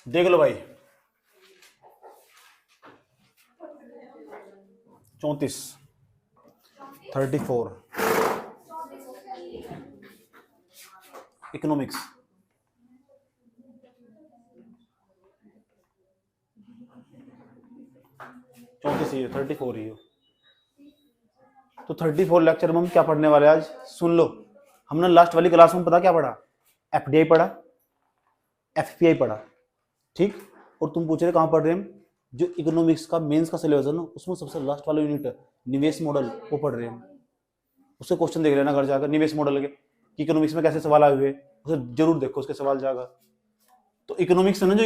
देख लो भाई, 34, 34 इकोनॉमिक्स, चौंतीस ही है, 34 ही हो। तो 34 लेक्चर में हम क्या पढ़ने वाले आज सुन लो। हमने लास्ट वाली क्लास में पता क्या पढ़ा, एफडीआई पढ़ा, एफपीआई पढ़ा, ठीक। और तुम पूछ रहे कहां पढ़ रहे हैं, जो इकोनॉमिक्स का मेंस का सिलेबस है ना, उसमें सबसे लास्ट वाला यूनिट है निवेश मॉडल, वो पढ़ रहे हैं। उससे क्वेश्चन देख लेना घर जाकर, निवेश मॉडल के कि इकोनॉमिक्स में कैसे सवाल आए हुए, उसे जरूर देखो, उसके सवाल जाकर। तो इकोनॉमिक्स है ना, जो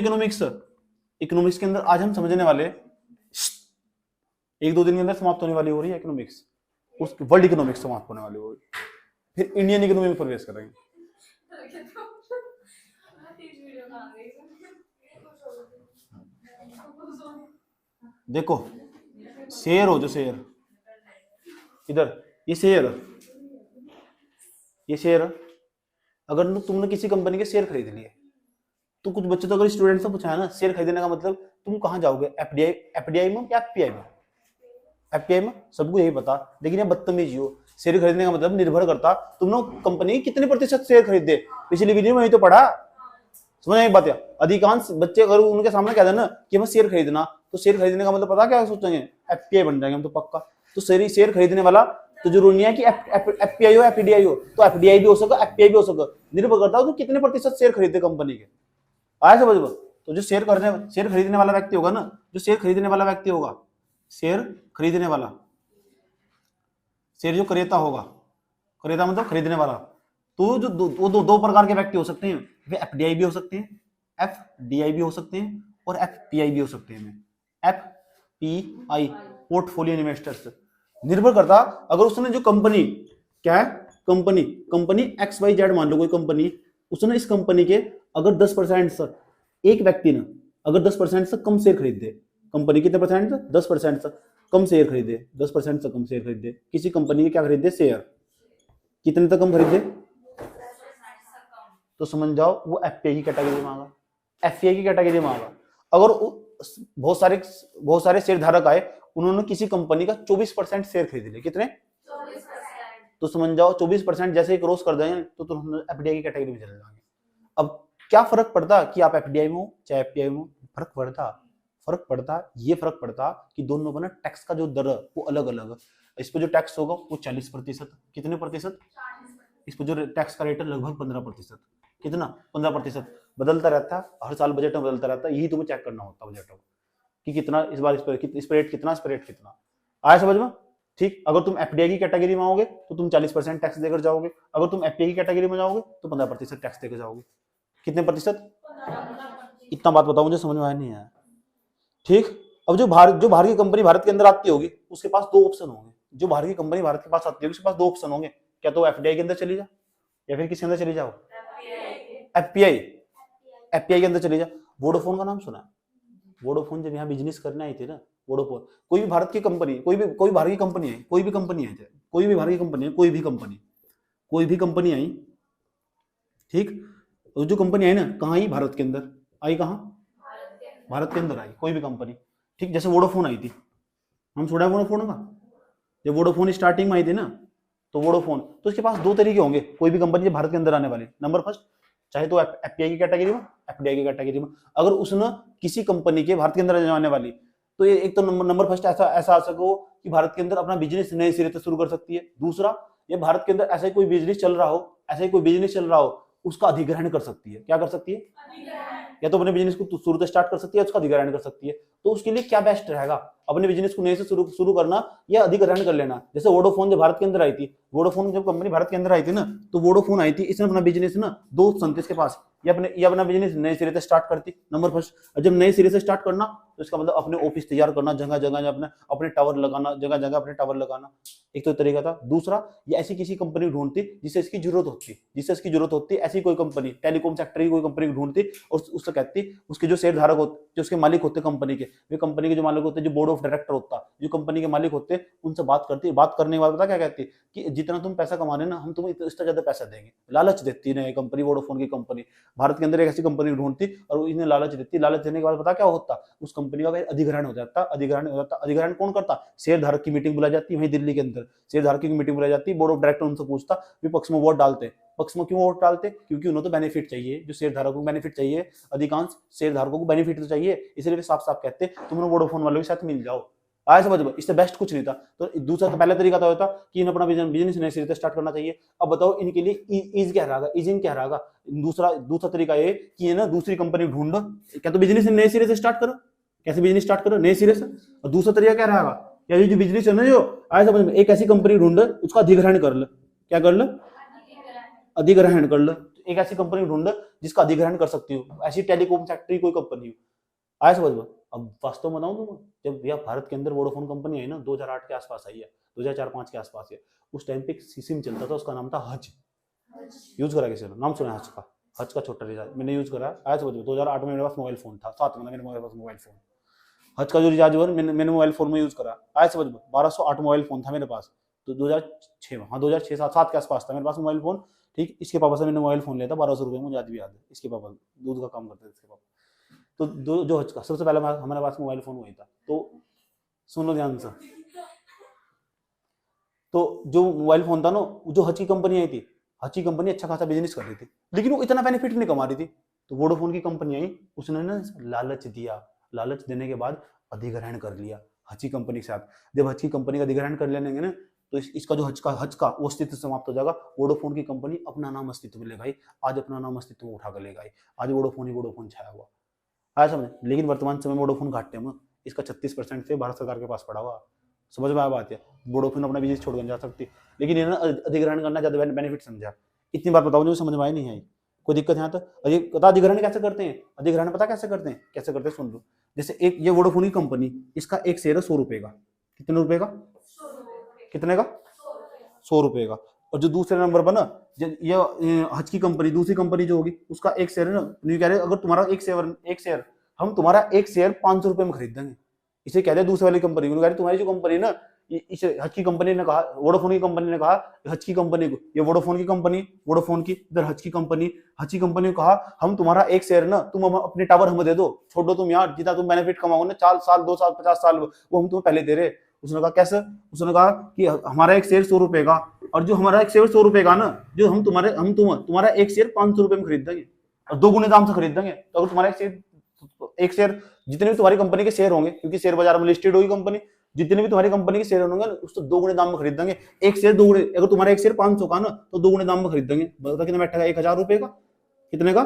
इकोनॉमिक्स के अंदर आज हम समझने वाले, एक दो दिन के अंदर समाप्त होने वाली हो रही है इकोनॉमिक्स, उस वर्ल्ड इकोनॉमिक्स समाप्त होने वाली हो रही, फिर इंडियन इकोनॉमी में प्रवेश करेंगे। देखो शेयर हो, जो शेयर इधर, ये शेयर अगर तुमने किसी कंपनी के शेयर खरीद लिए, तो कुछ बच्चे तो अगर स्टूडेंट से पूछा है ना, शेयर खरीदने का मतलब तुम कहां जाओगे, एफडीआई में या एफपीआई में? एफपीआई में सबको यही पता, लेकिन ये बदतमीजी हो। शेयर खरीदने का मतलब निर्भर करता तुमने कंपनी कितने प्रतिशत शेयर खरीदे, पिछली वीडियो में ही तो पढ़ा। समझ एक बात है, अधिकांश बच्चे अगर उनके सामने कह देना कि हमें शेयर खरीदना, तो शेयर खरीदने का मतलब पता क्या सोचेंगे, एफपीआई बन जाएंगे हम तो पक्का। तो शेयर खरीदने वाला तो जरूरी नहीं है कि एफपीआई हो एफडीआई हो, तो एफडीआई भी हो सके एफपीआई भी हो सके, निर्भर करता है तो कितने प्रतिशत शेयर खरीदे कंपनी के। आया समझ में? तो जो शेयर खरीदने वाला व्यक्ति होगा ना, जो शेयर खरीदने वाला व्यक्ति होगा, शेयर खरीदने वाला, शेयर जो क्रेता होगा, क्रेता मतलब खरीदने वाला, तो जो दो प्रकार के व्यक्ति हो सकते हैं, वे एफडीआई भी हो सकते हैं, एफडीआई भी हो सकते हैं, और एफपीआई भी हो सकते हैं। एफपीआई पोर्टफोलियो इन्वेस्टर्स, निर्भर करता अगर उसने जो कंपनी, क्या है कंपनी एक्स वाई जेड मान लो कोई कंपनी, उसने इस कंपनी के अगर 10% से, एक व्यक्ति ने अगर 10% से कम शेयर खरीद दे, कंपनी कितने परसेंट, 10% से कम शेयर खरीदे, 10% से कम शेयर खरीदे किसी कंपनी के, क्या खरीदे शेयर, कितने तक कम खरीदे, तो समझ जाओ वो एफपीआई की कैटेगरी में आएगा, एफपीआई की कैटेगरी में आएगा। अगर बहुत सारे शेयर धारक आए, उन्होंने किसी कंपनी का 24% शेयर खरीद लिया, कितने, 24%, तो समझ जाओ 24% जैसे ही क्रॉस कर देंगे तो तुम एफडीआई की कैटेगरी में चले जाएंगे। अब क्या फर्क पड़ता कि आप एफडीआई में हो चाहे एफपीआई में हो, फर्क पड़ता ये फर्क पड़ता कि दोनों का ना टैक्स का जो दर है वो अलग अलग है। इस पर जो टैक्स होगा वो 40%, कितने प्रतिशत, इस पर जो टैक्स का रेट है लगभग 15%, कितना, 15%, बदलता रहता है हर साल, बजट में बदलता रहता है, यही तुम्हें चेक करना होता है बजट में कि कितना इस बार, इस पर रेट कितना, इस पर रेट कितना आया समझ में, ठीक। अगर तुम एफडीआई की कैटेगरी में आओगे तो तुम 40% टैक्स देकर जाओगे, अगर तुम एफपीआई की कैटेगरी में जाओगे तो 15% टैक्स देकर जाओगे, कितने प्रतिशत, इतना बात बताओ, मुझे समझ में आया नहीं आया, ठीक। अब जो बाहर की कंपनी भारत के अंदर आती होगी, उसके पास दो ऑप्शन होंगे, जो बाहर की कंपनी भारत के पास आती होगी उसके पास दो ऑप्शन होंगे, क्या तो एफडीआई के अंदर चली जा या फिर किसके अंदर चली जाओ, एफपीआई के अंदर चली जा। वोडाफोन का नाम सुना, वोडाफोन जब यहाँ बिजनेस करने आई थी ना, वोडाफोन, कोई भी भारत की कंपनी, कोई बाहर की कंपनी है, कोई भी कंपनी है, कोई भी बाहर की कंपनी है, कोई भी कंपनी आई, ठीक। जो कंपनी आई ना, कहाँ आई, भारत के अंदर आई, कहाँ, भारत के अंदर आई कोई भी कंपनी, ठीक। जैसे वोडाफोन आई थी, हम छोड़ा वोडाफोन का, जब वोडाफोन स्टार्टिंग में आई थी ना, तो वोडाफोन, तो उसके पास दो तरीके होंगे कोई भी कंपनी भारत के अंदर आने वाली, नंबर फर्स्ट, चाहे तो एफपीआई की कैटेगरी में, एफडीआई की कैटेगरी में, अगर उसने किसी कंपनी के भारत के अंदर आने वाली, तो ये एक तो नंबर फर्स्ट ऐसा आ सको कि भारत के अंदर अपना बिजनेस नए सिरे से शुरू कर सकती है, दूसरा ये भारत के अंदर ऐसा ही कोई बिजनेस चल रहा हो, उसका अधिग्रहण कर सकती है, क्या कर सकती है, या तो अपने बिजनेस को शुरू से स्टार्ट कर सकती है, उसका अधिग्रहण कर सकती है। तो उसके लिए क्या बेस्ट रहेगा, अपने बिजनेस को नए से शुरू करना या अधिग्रहण कर लेना। जैसे वोडाफोन जब भारत के अंदर आई थी, वोडाफोन जब कंपनी भारत के अंदर आई थी ना, तो वोडाफोन आई थी, इसने अपना बिजनेस ना दो संत के पास, ये अपना बिजनेस नए सिरे से स्टार्ट करती, नंबर फर्स्ट। जब नए सिरे से स्टार्ट करना तो इसका मतलब अपने ऑफिस तैयार करना, जगह जगह अपने टावर लगाना, जगह जगह अपने टावर लगाना, एक तो तरीका था। दूसरा, ये ऐसी किसी कंपनी ढूंढती जिससे इसकी जरूरत होती, ऐसी कोई कंपनी, टेलीकॉम सेक्टर की कोई कंपनी ढूंढती और उससे कहती, उसके जो शेयर धारक होते, जो उसके मालिक होते कंपनी के, वे कंपनी के जो मालिक होते, जो बोर्ड ऑफ डायरेक्टर होता, जो कंपनी के मालिक होते हैं, उनसे बात करती है। बात करने के बाद पता क्या कहती है कि जितना तुम पैसा कमा रहे ना, हम तुम्हें इससे ज्यादा पैसा देंगे। लालच देती है कंपनी, वोडाफोन की कंपनी भारत के अंदर एक ऐसी कंपनी ढूंढती और इन्हें लालच देती। लालच देने के बाद पता क्या होता, उस कंपनी का अधिग्रहण हो जाता। अधिग्रहण कौन करता, शेयर धारक की मीटिंग बुलाई जाती है वहीं दिल्ली के अंदर। शेयर धारक की मीटिंग बुलाई जाती है, बोर्ड ऑफ डायरेक्टर उनसे पूछता, विपक्ष में वोट डालते। पक्ष में क्यों वोट डालते, क्योंकि उन्हें तो बेनिफिट चाहिए, जो शेयर धारकों को बेनिफिट चाहिए, अधिकांश शेयर धारकों को बेनिफिट तो चाहिए, इसलिए वे साफ साफ कहते तुम लोग वोडाफोन वालों के साथ मिल जाओ। आया समझ में, इससे बेस्ट कुछ नहीं था। तो दूसरा, तो पहला तरीका तो होता कि इन अपना बिजनेस नए सिरे से स्टार्ट करना चाहिए। अब बताओ इनके लिए ईज क्या रहेगा, ईजिंग क्या रहेगा। दूसरा तरीका ये कि ये ना दूसरी कंपनी ढूंढो, क्या तो बिजनेस नए सिरे से स्टार्ट करो। कैसे बिजनेस स्टार्ट करो, नए सिरे से। और दूसरा तरीका क्या रहेगा, या जो बिजनेस है ना, जो आया समझ में, एक ऐसी कंपनी ढूंढ उसका अधिग्रहण कर लो। क्या कर लो, अधिग्रहण कर लो। एक ऐसी कंपनी ढूंढ जिसका अधिग्रहण कर सकती हो, ऐसी टेलीकॉम सेक्टर की कोई कंपनी हो। आया समझ में। अब वास्तव में बताऊं तुम, जब यह भारत के अंदर वोडाफोन कंपनी आई ना, 2008 के आसपास आई है, 2004-5 के आसपास है। उस टाइम पे एक सिम चलता था, उसका नाम था हज। यूज करा किसी ने, नाम सुना हज का? हज का छोटा रिचार्ज मैंने यूज करा। आया समझ में, 2008 में मेरे पास मोबाइल फोन था, 7 में मेरे पास मोबाइल फोन। हज का जो रिचार्ज हुआ मैंने मोबाइल फोन में यूज करा। आया समझ में, 1208 मोबाइल फोन था मेरे पास। तो 2006 में, हाँ 2006-7 के आसपास था मेरे पास मोबाइल फोन। ठीक, इसके पापा से मैंने मोबाइल फोन लिया था 1200 रुपये, मुझे आज भी याद है। इसके पापा दूध का काम करते थे इसके पापा। तो जो हज का सबसे पहले हमारे पास मोबाइल फोन वही था। तो सुन लो ध्यान से, तो जो मोबाइल फोन था ना, जो हज की कंपनी आई थी, हज की कंपनी अच्छा खासा बिजनेस कर रही थी, लेकिन वो इतना बेनिफिट नहीं कमा रही थी। तो वोडाफोन की कंपनी आई, उसने ना लालच दिया। लालच देने के बाद अधिग्रहण कर लिया हज की कंपनी के साथ। जब हज की कंपनी का अधिग्रहण कर लेंगे ना, तो इसका जो हज का वो अस्तित्व समाप्त हो जाएगा। वोडाफोन की कंपनी अपना नाम अस्तित्व में ले गई। आज अपना नाम अस्तित्व में उठा कर ले गई। आज वोडाफोन ही वोडाफोन छाया हुआ। आया समझ। लेकिन वर्तमान समय में वोडाफोन घाटे में, इसका 36% से भारत सरकार के पास पड़ा हुआ। समझ में आया बात है। वोडाफोन अपना बिजनेस छोड़कर जा सकती, लेकिन इन्हें अधिग्रहण करना ज्यादा बेनिफिट समझा। इतनी बात बताओ जो समझ में आई नहीं आई, कोई दिक्कत यहाँ तो। अधिग्रहण कैसे करते हैं, अधिग्रहण पता कैसे करते हैं, कैसे करते हैं सुन लो। जैसे एक ये वोडाफोन की कंपनी, इसका एक शेयर है 100 रुपए का। कितने रुपए का, कितने का, 100 रुपए का। और जो दूसरे नंबर पर ना, ये हज की कंपनी, दूसरी कंपनी जो होगी, उसका एक शेयर है ना, कह रहे अगर तुम्हारा एक शेयर हम तुम्हारा एक शेयर 500 रुपए में खरीद देंगे। इसे कह रहे दूसरी वाली कंपनी को, तुम्हारी जो कंपनी ना, इस हज की कंपनी ने कहा, वोडाफोन की कंपनी ने कहा हज की कंपनी को, ये वोडाफोन की कंपनी, वोडाफोन की इधर हज की कंपनी को कहा हम तुम्हारा एक शेयर ना, तुम अपने टावर हमें दे दो, छोड़ दो तुम यार, जितना तुम बेनिफिट कमाओगे ना, 4 साल 2 साल 50 साल, वो हम तुम्हें पहले दे रहे। उसने कहा कैसे, उसने कहा कि हमारा एक शेयर 100 रुपए का, और जो हमारा एक शेयर 100 रुपए का ना, जो हम तुम्हारा एक शेयर 500 रुपए में खरीद देंगे, और 2 गुने दाम से खरीद देंगे। तो अगर तुम्हारा एक शेयर जितने भी तुम्हारी कंपनी के शेयर होंगे, क्योंकि शेयर बाजार में लिस्टेड होगी कंपनी, जितने भी तुम्हारी कंपनी के शेयर होंगे उसको 2 गुने दाम में खरीद देंगे। एक शेयर 2 गुने, अगर तुम्हारा एक शेयर 500 का ना, तो 2 गुने दाम में खरीद देंगे। बता कितना बैठेगा, 1000 रुपए का। कितने का,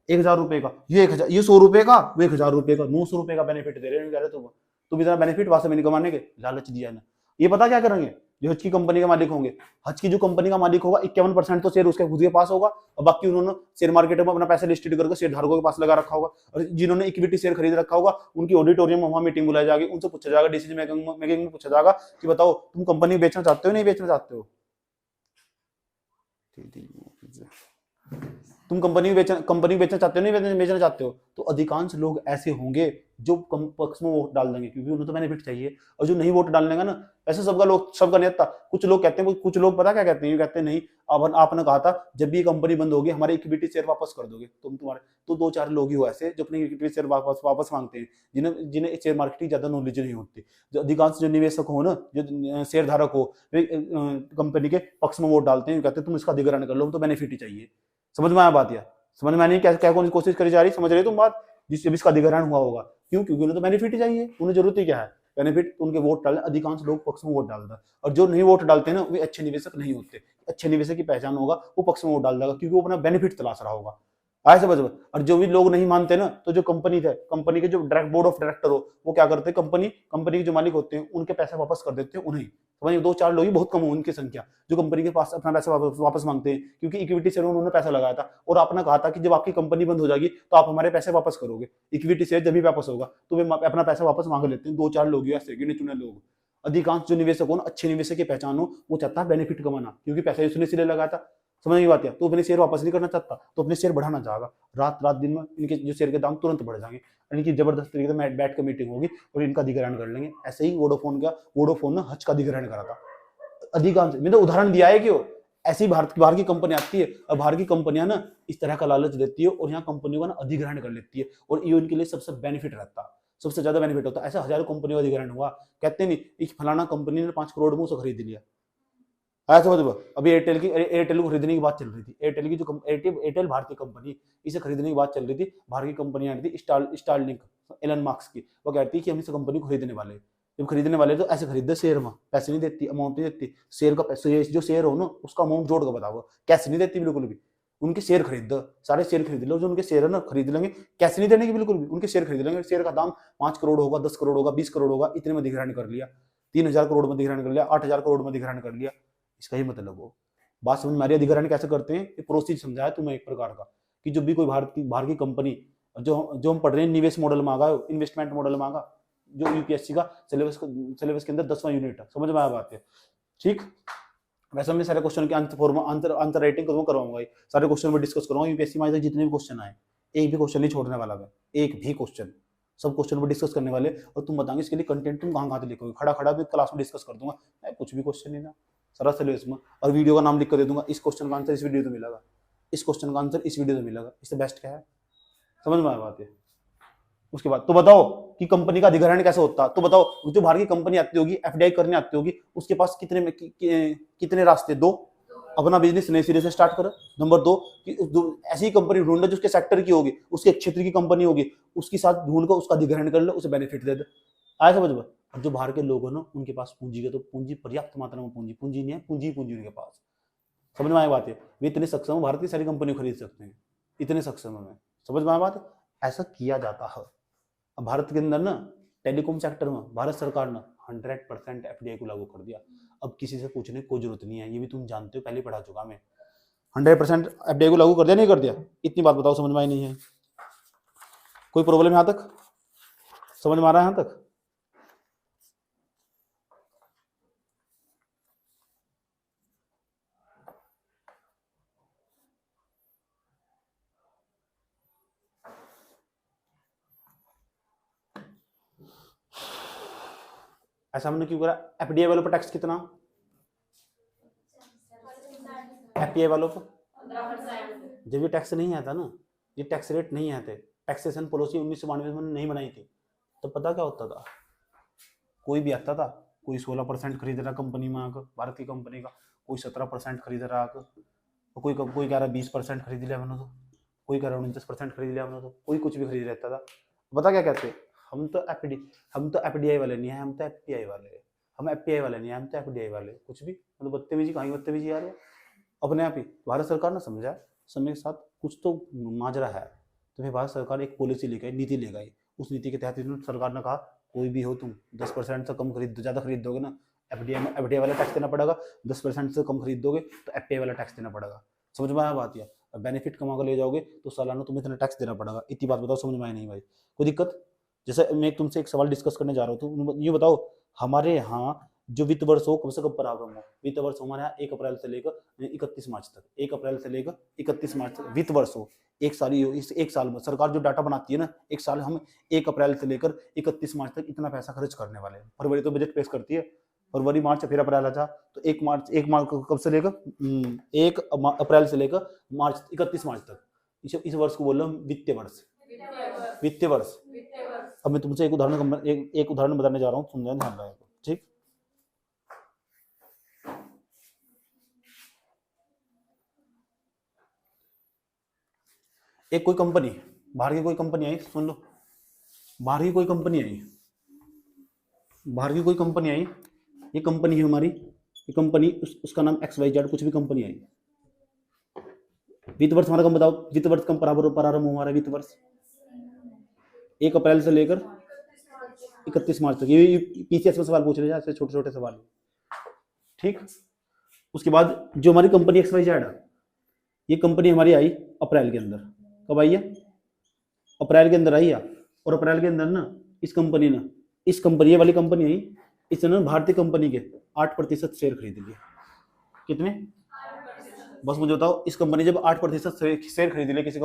1000 रुपए का। ये 100 रुपए का, वो 1000 रुपए का, 900 रुपए का बेनिफिट दे रहे हैं। तुम इतना बेनिफिट वास्तव में नहीं कमाने के, लालच दिया ना। ये पता क्या करेंगे, जो हज की कंपनी के मालिक होंगे, हज की जो कंपनी का मालिक होगा 51% तो शेयर उसके खुद के पास होगा, और बाकी उन्होंने शेयर मार्केट में अपना पैसा लिस्टेड करके शेयर धारकों के पास लगा रखा होगा। और जिन्होंने इक्विटी शेयर खरीद रखा होगा, उनकी ऑडिटोरियम में वहां मीटिंग बुलाई जाएगी, उनसे पूछा जाएगा, डिसीजन मेकिंग में पूछा जाएगा कि बताओ तुम कंपनी बेचना चाहते हो नहीं बेचना चाहते हो, तुम कंपनी बेचना चाहते हो नहीं बेचना चाहते हो। तो अधिकांश लोग ऐसे होंगे जो कम पक्ष में वोट डाल देंगे, क्योंकि उन्हें तो बेनिफिट चाहिए। और जो नहीं वोट डालने का ना, ऐसे सबका नहीं आता। कुछ लोग कहते हैं, कुछ लोग पता क्या कहते हैं, कहते हैं नहीं, अब आपने कहा था जब भी कंपनी बंद होगी हमारे इक्विटी शेयर वापस कर दोगे तुम, तुम्हारे तो 2-4 लोग ही हो ऐसे जो अपने इक्विटी शेयर वापस मांगते हैं, जिन्हें शेयर मार्केट की ज्यादा नॉलेज नहीं होती। जो अधिकांश जो निवेशक हो ना, जो शेयर धारक हो, वे कंपनी के पक्ष में वोट डालते हैं, कहते हैं तुम इसका अधिग्रहण कर लो, हम तो बेनिफिट ही चाहिए। समझ में आया बात, या समझ में नहीं, क्या कौन सी कोशिश करी जा रही, समझ रहे तुम बात, जिससे इसका अधिग्रहण हुआ होगा। क्यों, क्योंकि उन्हें तो बेनिफिट ही चाहिए, उन्हें जरूरत ही क्या है, बेनिफिट। उनके वोट डालने, अधिकांश लोग पक्ष में वोट डालता है, और जो नहीं वोट डालते ना, वे अच्छे निवेशक नहीं होते। अच्छे निवेशक की पहचान होगा वो पक्ष में वोट डाल देगा, क्योंकि वो अपना बेनिफिट तलाश रहा होगा। आए समझ में। और जो भी लोग नहीं मानते ना, तो जो कंपनी के जो बोर्ड ऑफ डायरेक्टर हो, वो क्या करते हैं, कंपनी के जो मालिक होते हैं उनके पैसे वापस कर देते हैं उन्हें। समझिए 2-4 लोग ही बहुत कम हो उनकी संख्या, जो कंपनी के पास अपना पैसा वापस मांगते हैं, क्योंकि इक्विटी शेयर उन्होंने पैसा लगाया था, और आपने कहा था कि जब आपकी कंपनी बंद हो जाएगी तो आप हमारे पैसे वापस करोगे। इक्विटी शेयर जब भी वापस होगा तो वे अपना पैसा वापस मांग लेते हैं। 2-4 लोग ऐसे गिने चुने लोग। अधिकांश जो निवेशक हो ना, अच्छे निवेशक की पहचान हो, वो चाहता है बेनिफिट कमाना, क्योंकि पैसा उसने इसलिए लगाया था। समझ में बात है? तो अपने शेयर वापस नहीं करना चाहता तो अपने शेयर बढ़ाना चाहेगा, रात रात दिन में इनके जो शेयर के दाम तुरंत बढ़ जाएंगे, इनकी जबरदस्त तरीके से बैठ कर मीटिंग होगी और इनका अधिग्रहण कर लेंगे। ऐसे ही वोडाफोन ने हज का अधिग्रहण करा था। अधिकांश मैंने उदाहरण दिया है कि ऐसी बाहर की कंपनी आती है और बाहर की कंपनियां ना इस तरह का लालच देती है और यहाँ कंपनियों का ना अधिग्रहण कर लेती है और ये उनके लिए सबसे बेनिफिट रहता है, सबसे ज्यादा बेनिफिट होता है। ऐसा हजारों कंपनियों का अधिग्रहण हुआ, कहते नहीं एक फलाना कंपनी ने 5 करोड़ में उसे खरीद लिया। ऐसा मतलब अभी एयरटेल को खरीदने की बात चल रही थी, एयरटेल की जो एयरटेल भारतीय कंपनी, इसे खरीदने की बात चल रही थी। बाहर की कंपनी आ रही थी स्टारलिंक एलन मार्क्स की, वो कहती है कि हम इस कंपनी को खरीदने वाले, जब खरीदने वाले तो ऐसे खरीदते शेयर में, पैसे नहीं देती, अमाउंट नहीं देती, शेयर का पैसे जो शेयर हो ना उसका अमाउंट जोड़ कर बताओ, कैसे नहीं देती बिल्कुल भी। उनके शेयर खरीद दो, सारे शेयर खरीद लो, जो उनके शेयर है ना खरीद लेंगे, कैसे नहीं देने की बिल्कुल भी, उनके शेयर खरीद लेंगे। शेयर का दाम 5 करोड़ होगा, 10 करोड़ होगा, 20 करोड़ होगा, इतने में अधिग्रहण कर लिया, 3000 करोड़ में अधिग्रहण कर लिया, 8000 करोड़ में अधिग्रहण कर लिया। इसका ही मतलब हो बात समझ में आ रही है? अधिग्रहण कैसे करते हैं, ये प्रोसीज समझाया तुम्हें एक प्रकार का, कि जब भी कोई बाहर की कंपनी जो हम पढ़ रहे हैं निवेश मॉडल मांगा, इन्वेस्टमेंट मॉडल मांगा, जो यूपीएससी का सिलेबस के अंदर 10वां यूनिट है, समझ में आया बात है? ठीक, वैसे मैं सारे क्वेश्चन के आंसर राइटिंग करवाऊंगा, सारे क्वेश्चन में डिस्कस करूंगा यूपीएससी में आज तक जितने भी क्वेश्चन आए, एक भी क्वेश्चन नहीं छोड़ने वाला मैं, एक भी क्वेश्चन, सब क्वेश्चन पर डिस्कस करने वाले। और तुम बताओगे इसके लिए कंटेंट तुम कहाँ से लिखोगे, खड़ा भी क्लास में डिस्कस कर दूंगा, कुछ भी क्वेश्चन नहीं ना, सारा सिलेबस में, और वीडियो का नाम लिख कर दे दूंगा, इस क्वेश्चन का आंसर इस वीडियो में मिलेगा, इस क्वेश्चन का आंसर इस वीडियो में मिलेगा, इससे बेस्ट क्या है? समझ में आया बात है? उसके बाद तो बताओ कि कंपनी का अधिग्रहण कैसे होता है, तो बताओ जो बाहर की कंपनी आती होगी, एफडीआई करने आती होगी, उसके पास कितने रास्ते? 2, अपना बिजनेस नए सिरे से स्टार्ट करे। नंबर 2 कि ऐसी कंपनी ढूंढे जो उसके सेक्टर की होगी, उसके क्षेत्र की कंपनी होगी, उसके साथ ढूंढ कर उसका अधिग्रहण कर ले, उसे बेनिफिट दे दे। आया समझ में? जो बाहर के लोग हैं ना उनके पास पूंजी के, तो पूंजी पर्याप्त मात्रा में पूंजी नहीं है, पूंजी उनके पास। समझ में आया बात है? वे इतने सक्षम है, भारत की सारी कंपनी खरीद सकते हैं, इतने सक्षम है। समझ में आया बात? ऐसा किया जाता है। अब भारत के अंदर ना टेलीकॉम सेक्टर में भारत सरकार ने 100% एफडीआई को लागू कर दिया। अब किसी से पूछने की कोई जरूरत नहीं है, ये भी तुम जानते हो, पहले पढ़ा चुका मैं। 100% एफडीआई को लागू कर दिया, नहीं कर दिया? इतनी बात बताओ, समझ में आई नहीं है? कोई प्रॉब्लम यहाँ तक? समझ में आ रहा है यहाँ तक? ऐसा हमने क्यों करा? एफडीआई वालों पर टैक्स कितना? एफडीआई वालों पर जब ये टैक्स नहीं आता ना, ये टैक्स रेट नहीं आते, टैक्सेशन पॉलिसी 1992 में नहीं बनाई थी, तो पता क्या होता था? कोई भी आता था, कोई 16% खरीद रहा कंपनी में आकर, भारत की कंपनी का, कोई 17% खरीद रहा आकर, कोई कह रहा 20% खरीद लिया मैंने, तो कोई कह रहा 49% खरीद लिया मैंने, तो कोई कुछ भी खरीद रहता था। पता क्या कहते? हम तो एफडीआई वाले नहीं है, हम तो एफपीआई वाले हैं। हम एफपीआई वाले नहीं है, हम तो एफडीआई वाले। कुछ भी मतलब बदतमीजी, कहीं बदतमीजी आ रही है अपने आप ही। भारत सरकार ने समझा समय के साथ कुछ तो माजरा है, तो फिर भारत सरकार एक पॉलिसी लेकर आई, नीति लेकर आई। उस नीति के तहत सरकार ने कहा कोई भी हो तुम 10% से कम खरीद, ज़्यादा खरीद दोगे ना एफडीआई वाला टैक्स देना पड़ेगा, 10% से कम खरीद दोगे तो एफडीआई वाला टैक्स देना पड़ेगा। समझ में आया बात? या बेनिफिट कमा कर ले जाओगे तो सालाना तुम्हें इतना टैक्स देना पड़ेगा। इतनी बात बताओ, समझ में आया नहीं भाई? कोई दिक्कत? जैसे मैं तुमसे एक सवाल डिस्कस करने जा रहा हूँ, तो ये बताओ हमारे यहाँ जो वित्त वर्ष हो कब से कब प्रारंभ हो? वित्त वर्ष हमारे यहाँ 1 अप्रैल से लेकर 31 मार्च तक, 1 अप्रैल से लेकर 31 मार्च तक वित्त वर्ष हो। एक साल ही हो, इस एक साल में सरकार जो डाटा बनाती है ना, एक साल हम 1 अप्रैल से लेकर 31 मार्च तक इतना पैसा खर्च करने वाले हैं। फरवरी तो बजट पेश करती है, फरवरी मार्च फिर अप्रैल अच्छा, तो 1 मार्च कब से लेकर 1 अप्रैल से लेकर मार्च 31 मार्च तक, इस वर्ष को बोल रहा हूँ वित्तीय वर्ष। वित्तीय वर्ष। अब मैं तुमसे एक उदाहरण बताने जा रहा हूँ, सुन ध्यान रहे। ठीक, एक कोई कंपनी, बाहर की कोई कंपनी आई, सुन लो, बाहर की कोई कंपनी आई, ये कंपनी है हमारी, ये कंपनी उसका नाम XYZ, कुछ भी कंपनी आई। वित्त वर्ष हमारा कम बताओ, वित्त वर्ष कम प्रारंभ हमारा वित्त वर्ष 1 अप्रैल से लेकर 31 मार्च तक। ये पीसीएस में सवाल पूछ रहे हैं, ऐसे छोटे छोटे सवाल। ठीक, उसके बाद जो हमारी कंपनी XYZ है, ये कंपनी हमारी आई अप्रैल के अंदर। कब आई है? अप्रैल के अंदर आई है। और अप्रैल के अंदर ना इस कंपनी वाली कंपनी आई, इसने भारतीय कंपनी के 8% शेयर खरीद लिए। कितने? बस मुझे बताओ, इस कंपनी जब 8% शेयर खरीद लिए किसी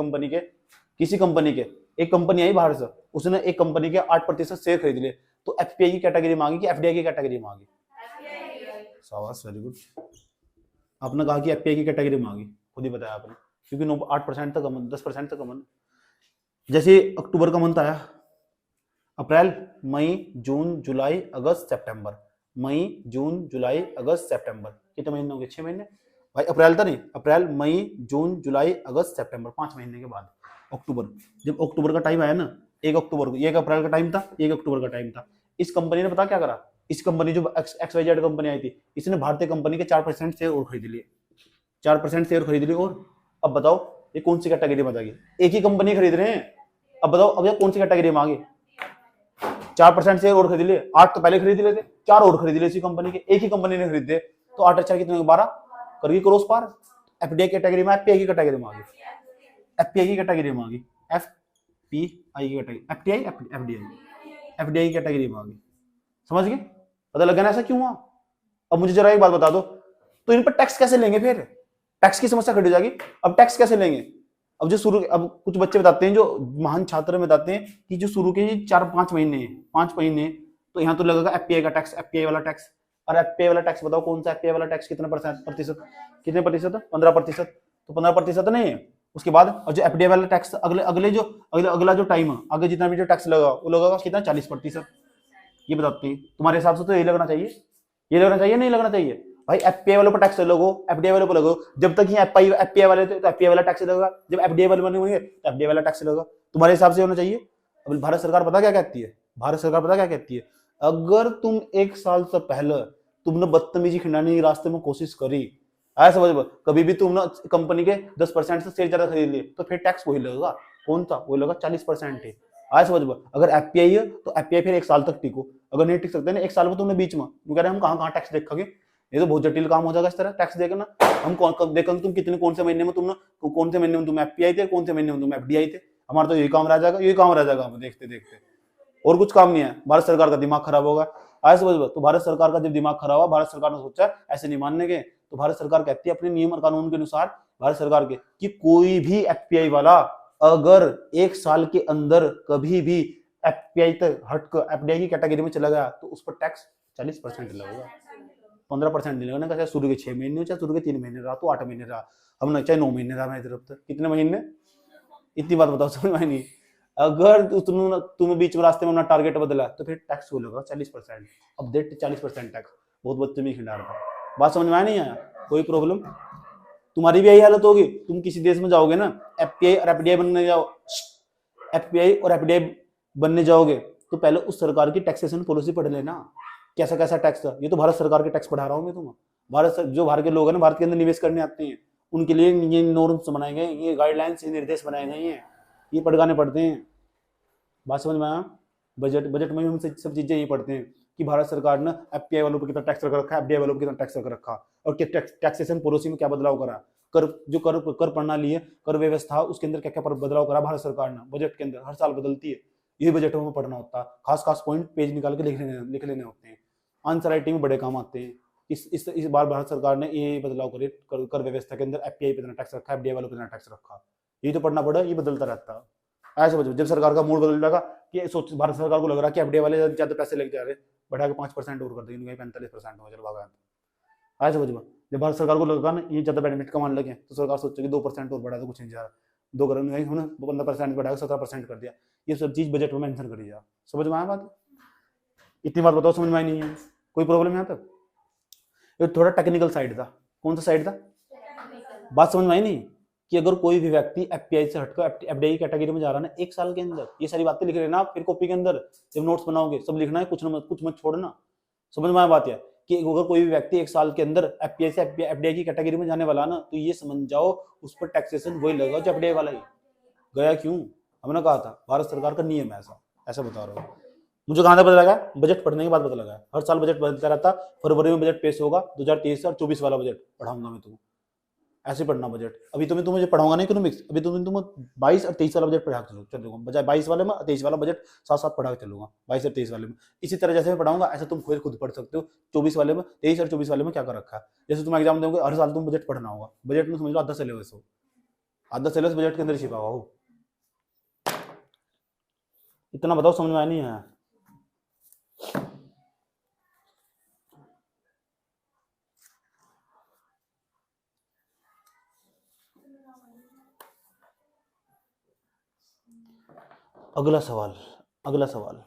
कंपनी के, एक कंपनी आई बाहर से, उसने एक कंपनी के 8% शेयर खरीद लिए, तो एफपीआई की कैटेगरी मांगी कि एफडीआई की कैटेगरी मांगी? शाबाश, वेरी गुड। आपने कहा कि एफपीआई की कैटेगरी मांगी, खुद ही बताया आपने, क्योंकि 8% तक कमन, 10% तक कमन। जैसे अक्टूबर का मंथ आया, अप्रैल मई जून जुलाई अगस्त सितंबर, मई जून जुलाई अगस्त सितंबर, कितने महीने हो गए? 6 महीने भाई। अप्रैल था नहीं, अप्रैल मई जून जुलाई अगस्त सितंबर, 5 महीने के बाद अक्टूबर। जब अक्टूबर का टाइम आया ना, 1 अक्टूबर को, 1 अप्रैल का टाइम था, 1 अक्टूबर का टाइम था, इस कंपनी ने पता क्या करा? इस कंपनी जो XYZ कंपनी आई थी, इसने भारतीय कंपनी के 4% शेयर और खरीद लिए, 4% शेयर खरीद लिए। और अब बताओ ये कौन सी कैटेगरी में आ गई? एक ही कंपनी खरीद रहे हैं, अब बताओ अब ये कौन सी कैटेगरी में आ गई? 4% शेयर और खरीद लिए, 8 तो पहले खरीद लेते, 4 और खरीद लिए इसी कंपनी के, एक ही कंपनी ने खरीदे, तो 8 4 कितने? 12 करके क्रॉस पार। एफडीआई कैटेगरी में, एफपीआई की कैटेगरी में आ गई, एफपीआई की कैटेगरी में आ गई, एफपीआई की कैटेगरी, एफटीआई एफडीआई की कैटेगरी में आ गई। समझ गए? पता लगा ना ऐसा क्यों हुआ? अब मुझे जरा एक बात बता दो, तो इन पर टैक्स कैसे लेंगे? फिर टैक्स की समस्या खड़ी हो जाएगी। अब टैक्स कैसे लेंगे? अब जो शुरू, अब कुछ बच्चे बताते हैं, जो महान छात्र बताते हैं कि जो शुरू के 4-5 महीने, 5 महीने, तो यहाँ तो लगेगा एफपीआई का टैक्स, एफपीआई वाला टैक्स। और एफपीआई वाला टैक्स बताओ कौन सा एफपीआई वाला टैक्स? कितने प्रतिशत? कितने प्रतिशत? 15%। तो 15% नहीं है। उसके बाद और जो एफडीआई वाला टैक्स, अगला जो टाइम है, आगे जितना भी जो टैक्स लगा वो लगेगा कितना? 40%। ये बताते हैं। तुम्हारे हिसाब से तो ये लगना चाहिए, ये लगना चाहिए, नहीं लगना चाहिए भाई? एफपीआई वालों पर टैक्स लगो, एफडीआई वालों पर लगो। जब तक ये एफपीआई वाले थे तो एफपीआई वाला टैक्स लगेगा, जब एफडीआई वाले बने होंगे तो एफडीआई वाला टैक्स लगेगा। तुम्हारे हिसाब से होना चाहिए। अब भारत सरकार पता क्या कहती है? भारत सरकार पता क्या कहती है? अगर तुम 1 साल से पहले तुमने बदतमीजी खिंडाने की रास्ते में कोशिश करी, ऐसा समझ, कभी भी तुमने कंपनी के 10% से शेयर ज्यादा खरीद लिए, तो फिर टैक्स वही लगेगा। कौन सा? वही लगेगा 40% है। आज समझ, अगर एफपीआई है तो एफपीआई फिर 1 साल तक टिको, अगर नहीं टिक सकते ना 1 साल में, तुमने बीच में कह रहे हम कहाँ टैक्स देखेंगे, ये तो बहुत जटिल काम हो जाएगा इस तरह टैक्स देखना। हम कब देखेंगे तुम कितने, कौन से महीने में तुमने, कौन से महीने में तुम एफपीआई थे, कौन से महीने में तुम एफडीआई थे? हमारा तो यही काम रह जाएगा, यही काम रह जाएगा हमें देखते देखते, और कुछ काम नहीं है। भारत सरकार का दिमाग खराब होगा। आज समझ, तो भारत सरकार का जब दिमाग खराब हुआ, भारत सरकार ने सोचा ऐसे नहीं मानने के, तो भारत सरकार कहती है अपने नियम और कानून के अनुसार, भारत सरकार के, कि कोई भी एफपीआई वाला अगर 1 साल के अंदर कभी भी एफपीआई तक हटकर एफडीआई की कैटेगरी में चला गया, तो उस पर टैक्स 40% लगेगा, 15% नहीं लगेगा। चाहे शुरू के 6 महीने हो, चाहे शुरू के 3 महीने रहा, तो 8 महीने रहा, हमने चाहे 9 महीने रहा, मेरी तरफ तक कितने महीने? इतनी बात बताओ, समझ में नहीं? अगर तुम बीच में रास्ते में अपना टारगेट बदला, तो फिर टैक्स हो लगा 40%। अब देख 40% टैक्स, बहुत बच्चे में खिंडा रहा। बात समझ में आया नहीं आया? कोई प्रॉब्लम? तुम्हारी भी यही हालत होगी। तुम किसी देश में जाओगे ना, एफपीआई और एफडीआई बनने जाओ, एफपीआई और एफडीआई बनने जाओगे, तो पहले उस सरकार की टैक्सेशन पॉलिसी पढ़ लेना, कैसा कैसा टैक्स था। ये तो भारत सरकार के टैक्स पढ़ा रहा हूँ मैं तुम्हें। जो भारत के लोग हैं ना, भारत के अंदर निवेश करने आते हैं, उनके लिए ये नॉर्म्स बनाए गए, ये गाइडलाइंस, ये निर्देश बनाए गए हैं, ये पढ़ाने पड़ते हैं। बात समझ में आया? बजट में हम सब चीजें ये पढ़ते हैं कि भारत सरकार ने एफपीआई वालों पर कितना टैक्स रख रखा है, एफडीआई वालों पर कितना टैक्स रख रखा, और टैक्सेशन पॉलिसी में क्या बदलाव करा, कर प्रणाली है, कर व्यवस्था, उसके अंदर क्या क्या बदलाव करा भारत सरकार ने। बजट के अंदर हर साल बदलती है, ये बजटों में पढ़ना होता है। खास पॉइंट पेज निकाल के लिख लेने होते हैं, आंसर राइटिंग में बड़े काम आते हैं। इस बार भारत सरकार ने ये बदलाव करे, कर व्यवस्था के अंदर एफपीआई पे इतना टैक्स रखा, एफडीआई वालों पे इतना टैक्स रखा, ये तो पढ़ना पड़ा, ये बदलता रहता है। ऐसे बच्चों, जब सरकार का मूड बदल जाएगा कि सोच, भारत सरकार को लग रहा है कि एफडीआई वाले ज्यादा पैसे लेके जा रहे, बढ़ा के 5% और कर देंगे, 45% हो, चलो भागा। ऐसे बच्चों, जब भारत सरकार को लगा ना ये ज्यादा बेनिफिट कमाने लगे, तो सरकार सोचेगी 2% और बढ़ा दो, कुछ नहीं जा रहा, 2 करोड़ 15% बढ़ाया, 17% कर दिया। ये सब चीज बजट में मेंशन करी जा। समझ में आया बात? इतनी बात बताओ, समझ में आई नहीं है? कोई प्रॉब्लम यहाँ तक? ये थोड़ा टेक्निकल साइड था। कौन सा साइड था? बात समझ में आई नहीं? कि अगर कोई भी व्यक्ति एफपीआई से हटकर एफडीआई कैटेगरी में जा रहा है ना 1 साल के अंदर, ये सारी बातें लिख लेना, फिर कॉपी के अंदर जब नोट्स बनाओगे सब लिखना है, कुछ मत छोड़ना। समझ में आया बात? है कि अगर कोई भी व्यक्ति 1 साल के अंदर एफपीआई से एफडीआई की कैटेगरी में जाने वाला ना, तो ये समझ जाओ उस पर टैक्सेशन वही लगेगा जो एफडीआई वाला ही गया। क्यों? हमने कहा था भारत सरकार का नियम है ऐसा बता रहा हूँ। मुझे कहां पता लगा? बजट पढ़ने के बाद पता लगा। हर साल बजट बदलता रहता, फरवरी में बजट पेश होगा, 2023 और 24 वाला बजट पढ़ाऊंगा मैं तुमको। ऐसे पढ़ना बजट। अभी तुम्हें मुझे पढ़ाऊंगा ना इकोनॉमिक्स, अभी तुम 22 और 23 वाला बजट पढ़ा के चलूंगा, बजाय 22 वाले में 23 वाला बजट साथ साथ पढ़ा के चलूंगा 22 और 23 वाले में। इसी तरह जैसे मैं पढ़ाऊंगा ऐसे तुम खुद पढ़ सकते हो 24 वाले में, 23 और 24 वाले में क्या कर रखा है। जैसे तुम एग्जाम दोगे हर साल तुम बजट पढ़ना होगा, बजट में समझ लो आधा सिलेबस हो, आधा सिलेबस बजट के अंदर छिपा हुआ हो। इतना बताओ समझ में आया नहीं है। अगला सवाल, अगला सवाल,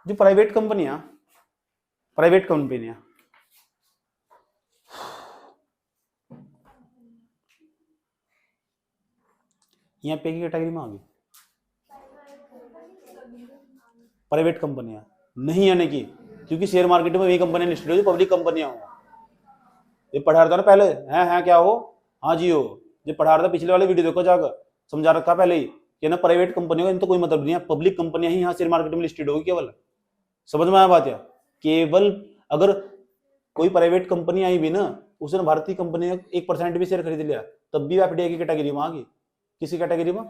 जो प्राइवेट कंपनियां यहाँ पे की कैटेगरी में आ गई, प्राइवेट कंपनियां नहीं आने की, क्योंकि शेयर मार्केट में वही कंपनियां लिस्टेड हो जो पब्लिक कंपनियां हो। ये पढ़ा रहा था ना पहले, है क्या हो, हाँ जी हो, ये पढ़ा रहा था पिछले वाले वीडियो देखो जाकर, समझा रखा पहले ही कि ना प्राइवेट कंपनियों का इन तो कोई मतलब नहीं है, पब्लिक कंपनियां ही यहाँ शेयर मार्केट में लिस्टेड होगी केवल। समझ में आया बात? या केवल अगर कोई प्राइवेट कंपनी आई भी ना, उसने भारतीय कंपनी ने 1% भी शेयर खरीद लिया तब भी एफडीआई की कैटेगरी में आ गई। किसी कैटेगरी में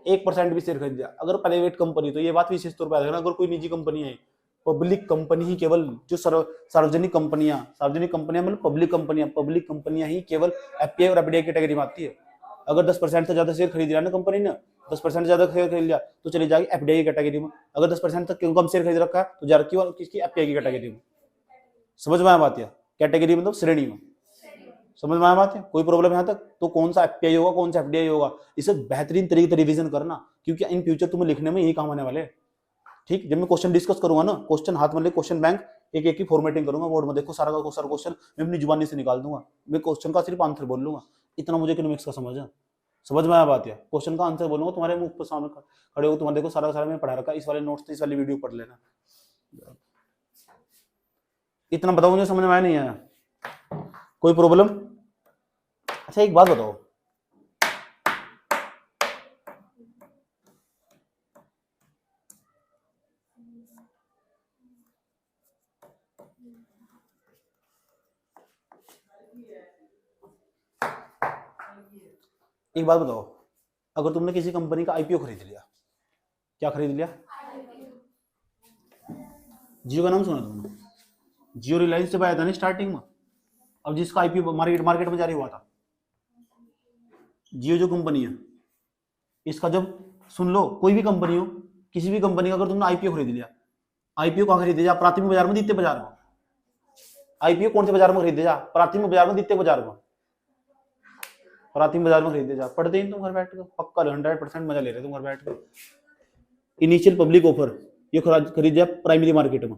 1% भी शेयर खरीद लिया अगर प्राइवेट कंपनी, तो ये बात विशेष तौर पर अगर कोई निजी कंपनी है, पब्लिक कंपनी ही केवल जो सार्वजनिक कंपनियां मतलब पब्लिक कंपनियां ही केवल एफपीआई और एफडीआई कैटेगरी में आती है। अगर 10% से ज्यादा शेयर खरीद लिया ना कंपनी ने, 10% ज्यादा शेयर खरीद लिया तो चली जाएगी एफडीआई कैटेगरी में। अगर 10% तक कम शेयर खरीद रखा है तो जा रखी है किसकी, एफपीआई की कैटेगरी में। समझ में आया बात? या कैटेगरी मतलब श्रेणी में, समझ में आया बात है? कोई प्रॉब्लम यहाँ तक? तो कौन सा एफपीआई होगा कौन सा एफडीआई होगा, इसे बेहतरीन तरीके से रिवीजन करना, क्योंकि इन फ्यूचर तुम्हें लिखने में यही काम आने वाले। ठीक, जब मैं क्वेश्चन डिस्कस करूंगा ना, क्वेश्चन हाथ में ले क्वेश्चन बैंक एक एक की फॉर्मेटिंग करूंगा बोर्ड में, देखो सारा क्वेश्चन मैं अपनी जुबानी से निकाल दूंगा, मैं क्वेश्चन का सिर्फ आंसर बोल लूंगा। इतना मुझे इकोनॉमिक्स का समझ है। समझ में आया बात? या क्वेश्चन का आंसर बोलूंगा तुम्हारे मुख पर सामने खड़े हो, तुम्हारे देखो सारा मैंने पढ़ा रखा, इस वाले नोट्स इस वाली वीडियो पढ़ लेना। इतना बताओ, मुझे समझ में आया नहीं आया? कोई प्रॉब्लम? अच्छा एक बात बताओ, एक बात बताओ, अगर तुमने किसी कंपनी का आईपीओ खरीद लिया, क्या खरीद लिया? जियो का नाम सुना तुमने? जियो रिलायंस से आया था ना स्टार्टिंग में, अब जिसका आईपीओ मार्केट में जारी हुआ था, जियो जो कंपनी है, इसका जब सुन लो, कोई भी कंपनी हो, किसी भी कंपनी का अगर तुमने आईपीओ खरीद लिया, आईपीओ कहाँ खरीदे जा? प्राथमिक बाजार में, द्वितीय बाजार में। आईपीओ कौन से बाजार में खरीदे जा? प्राथमिक बाजार में, द्वितीय बाजार में। प्राथमिक बाजार में खरीदे जा, पढ़ते ही तुम घर बैठ कर पक्का 100% मजा ले रहे तुम घर बैठ कर। इनिशियल पब्लिक ऑफर ये खरीद जा प्राइमरी मार्केट में,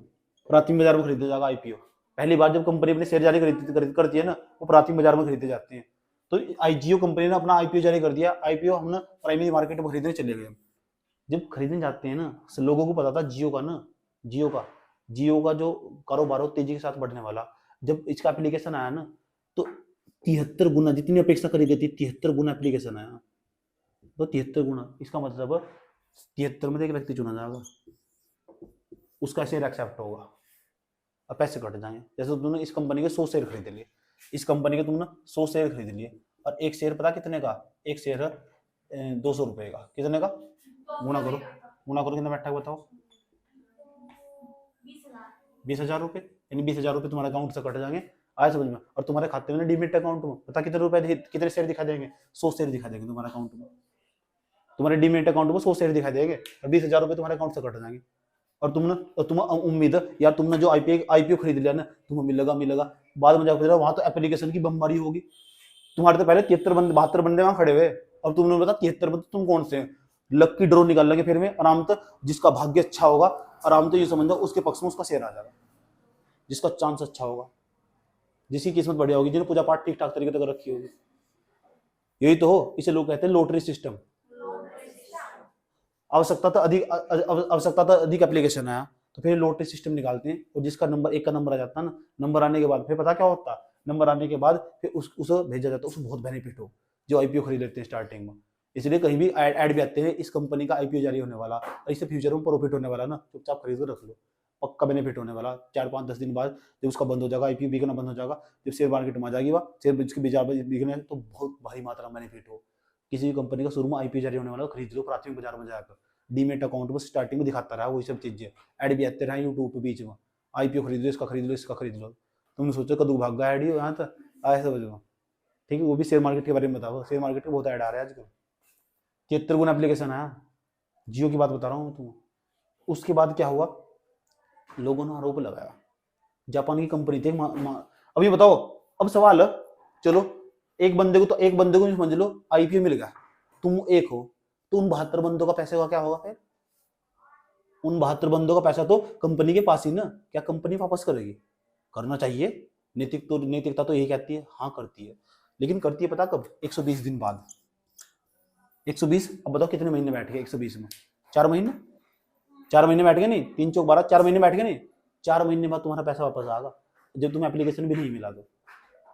प्राथमिक बाजार में खरीदे जाएगा आईपीओ। पहली बार जब कंपनी अपने शेयर जारी करती है ना, वो प्राथमिक बाजार में खरीदे जाते हैं। तो जियो कंपनी ने अपना आईपीओ जारी कर दिया, आईपीओ हमने प्राइमरी मार्केट में खरीदने चले गए। जब खरीदने जाते हैं ना, लोगों को पता था जियो का जो कारोबार हो तेजी के साथ बढ़ने वाला, जब इसका एप्लीकेशन आया ना तो 73 गुना, जितनी अपेक्षा करी गई थी 73 गुना एप्लीकेशन आया। तो 73 गुना, इसका मतलब 73 में एक व्यक्ति चुना जाएगा, उसका शेयर एक्सेप्ट होगा, अब पैसे कट जाएंगे। जैसे तुमने इस कंपनी के 100 शेयर खरीद लिए, इस कंपनी के तुमने 100 शेयर खरीद लिए, और एक शेयर पता कितने का? एक शेयर 200 रुपए का। कितने का? गुना करो कितना बैठा बताओ? 20,000 रुपए, यानी 20,000 रुपए तुम्हारे अकाउंट से कट जाएंगे। आया समझ में? और तुम्हारे खाते में डीमेट अकाउंट में पता कितने रुपए, कितने शेयर दिखा देंगे? 100 शेयर दिखा देंगे तुम्हारे अकाउंट में, तुम्हारे डीमेट अकाउंट में 100 शेयर दिखा देंगे, और 20,000 रुपए तुम्हारे अकाउंट से कट जाएंगे। और तुम्हें उम्मीद है यार तुमने जो आईपीओ खरीद लिया ना, तुम्हें मिलेगा, बाद में जाकर वहां तो एप्लीकेशन की बमबारी होगी। तुम्हारे तो पहले 72 बंदे वहां खड़े हुए, और तुमने बता 73 बंदे तुम कौन से? लक्की ड्रॉ निकाल लेंगे फिर में आराम से, जिसका भाग्य अच्छा होगा आराम से ये समझ लो उसके पक्ष में उसका शेयर आ जाएगा, जिसका चांस अच्छा होगा, जिसकी किस्मत बढ़िया होगी, जिन्हें पूजा पाठ ठीक ठाक तरीके से रखी होगी। यही तो हो, इसे लोग कहते हैं लॉटरी सिस्टम। आवश्यकता था अधिक एप्लीकेशन आया तो फिर लॉटरी सिस्टम निकालते हैं, और जिसका नंबर 1 का नंबर आ जाता है ना, नंबर आने के बाद फिर पता क्या होता है? नंबर आने के बाद फिर उसे भेजा जाता है, उसको बहुत बेनिफिट हो जो आईपीओ खरीद लेते हैं स्टार्टिंग में। इसलिए कहीं भी ऐड भी आते हैं, इस कंपनी का आईपीओ जारी होने वाला, और इससे फ्यूचर में प्रॉफिट होने वाला ना, चुपचाप खरीद कर रख लो। पक्का बेनिफिट होने वाला 4-5-10 दिन बाद, जब उसका बंद हो जाएगा, आईपीओ बिकना बंद हो जाएगा, जब शेयर मार्केट में आ जाएगी वह शेयर के बाजार बिकने, तो बहुत भारी मात्रा में बेनिफिट हो। किसी भी कंपनी का शुरू में आईपीओ जारी होने वाला, खरीद लो प्राथमिक बाजार में जाकर, डीमेट अकाउंट में स्टार्टिंग में दिखाता रहा वही सब चीजें, ऐड भी आते रहे यूट्यूब पे बीच में, आईपीओ खरीद लो, इसका खरीद लो, इसका खरीद लो। तुमने सोचा कदू भाग गया ऐड यहाँ तक आए समझ लो, ठीक है। वो भी शेयर मार्केट के बारे में बताओ, शेयर मार्केट के बहुत ऐड आ रहा है आजकल। 73 गुना एप्लीकेशन आया, जियो की बात बता रहा हूँ तुम्हें। उसके बाद क्या हुआ, लोगों ने आरोप लगाया, जापान की कंपनी थी। अब ये बताओ, अब सवाल है, चलो एक बंदे को समझ लो आईपीओ मिल गया, तुम एक हो, तो उन 72 बंदों का पैसे का क्या होगा फिर? उन 72 बंदों का पैसा तो कंपनी के पास ही ना, क्या कंपनी वापस करेगी? करना चाहिए, नैतिकता तो यही कहती है, हाँ करती है, लेकिन करती है पता कब? 120 दिन बाद। 120, अब बताओ कितने महीने बैठ गए 120 में? 4 महीने, 4 महीने बैठ गए नहीं, 3 चौक 12, 4 महीने बैठ गए नहीं, 4 महीने बाद तुम्हारा पैसा वापस आएगा, जब तुम्हें एप्लीकेशन भी नहीं मिला तो।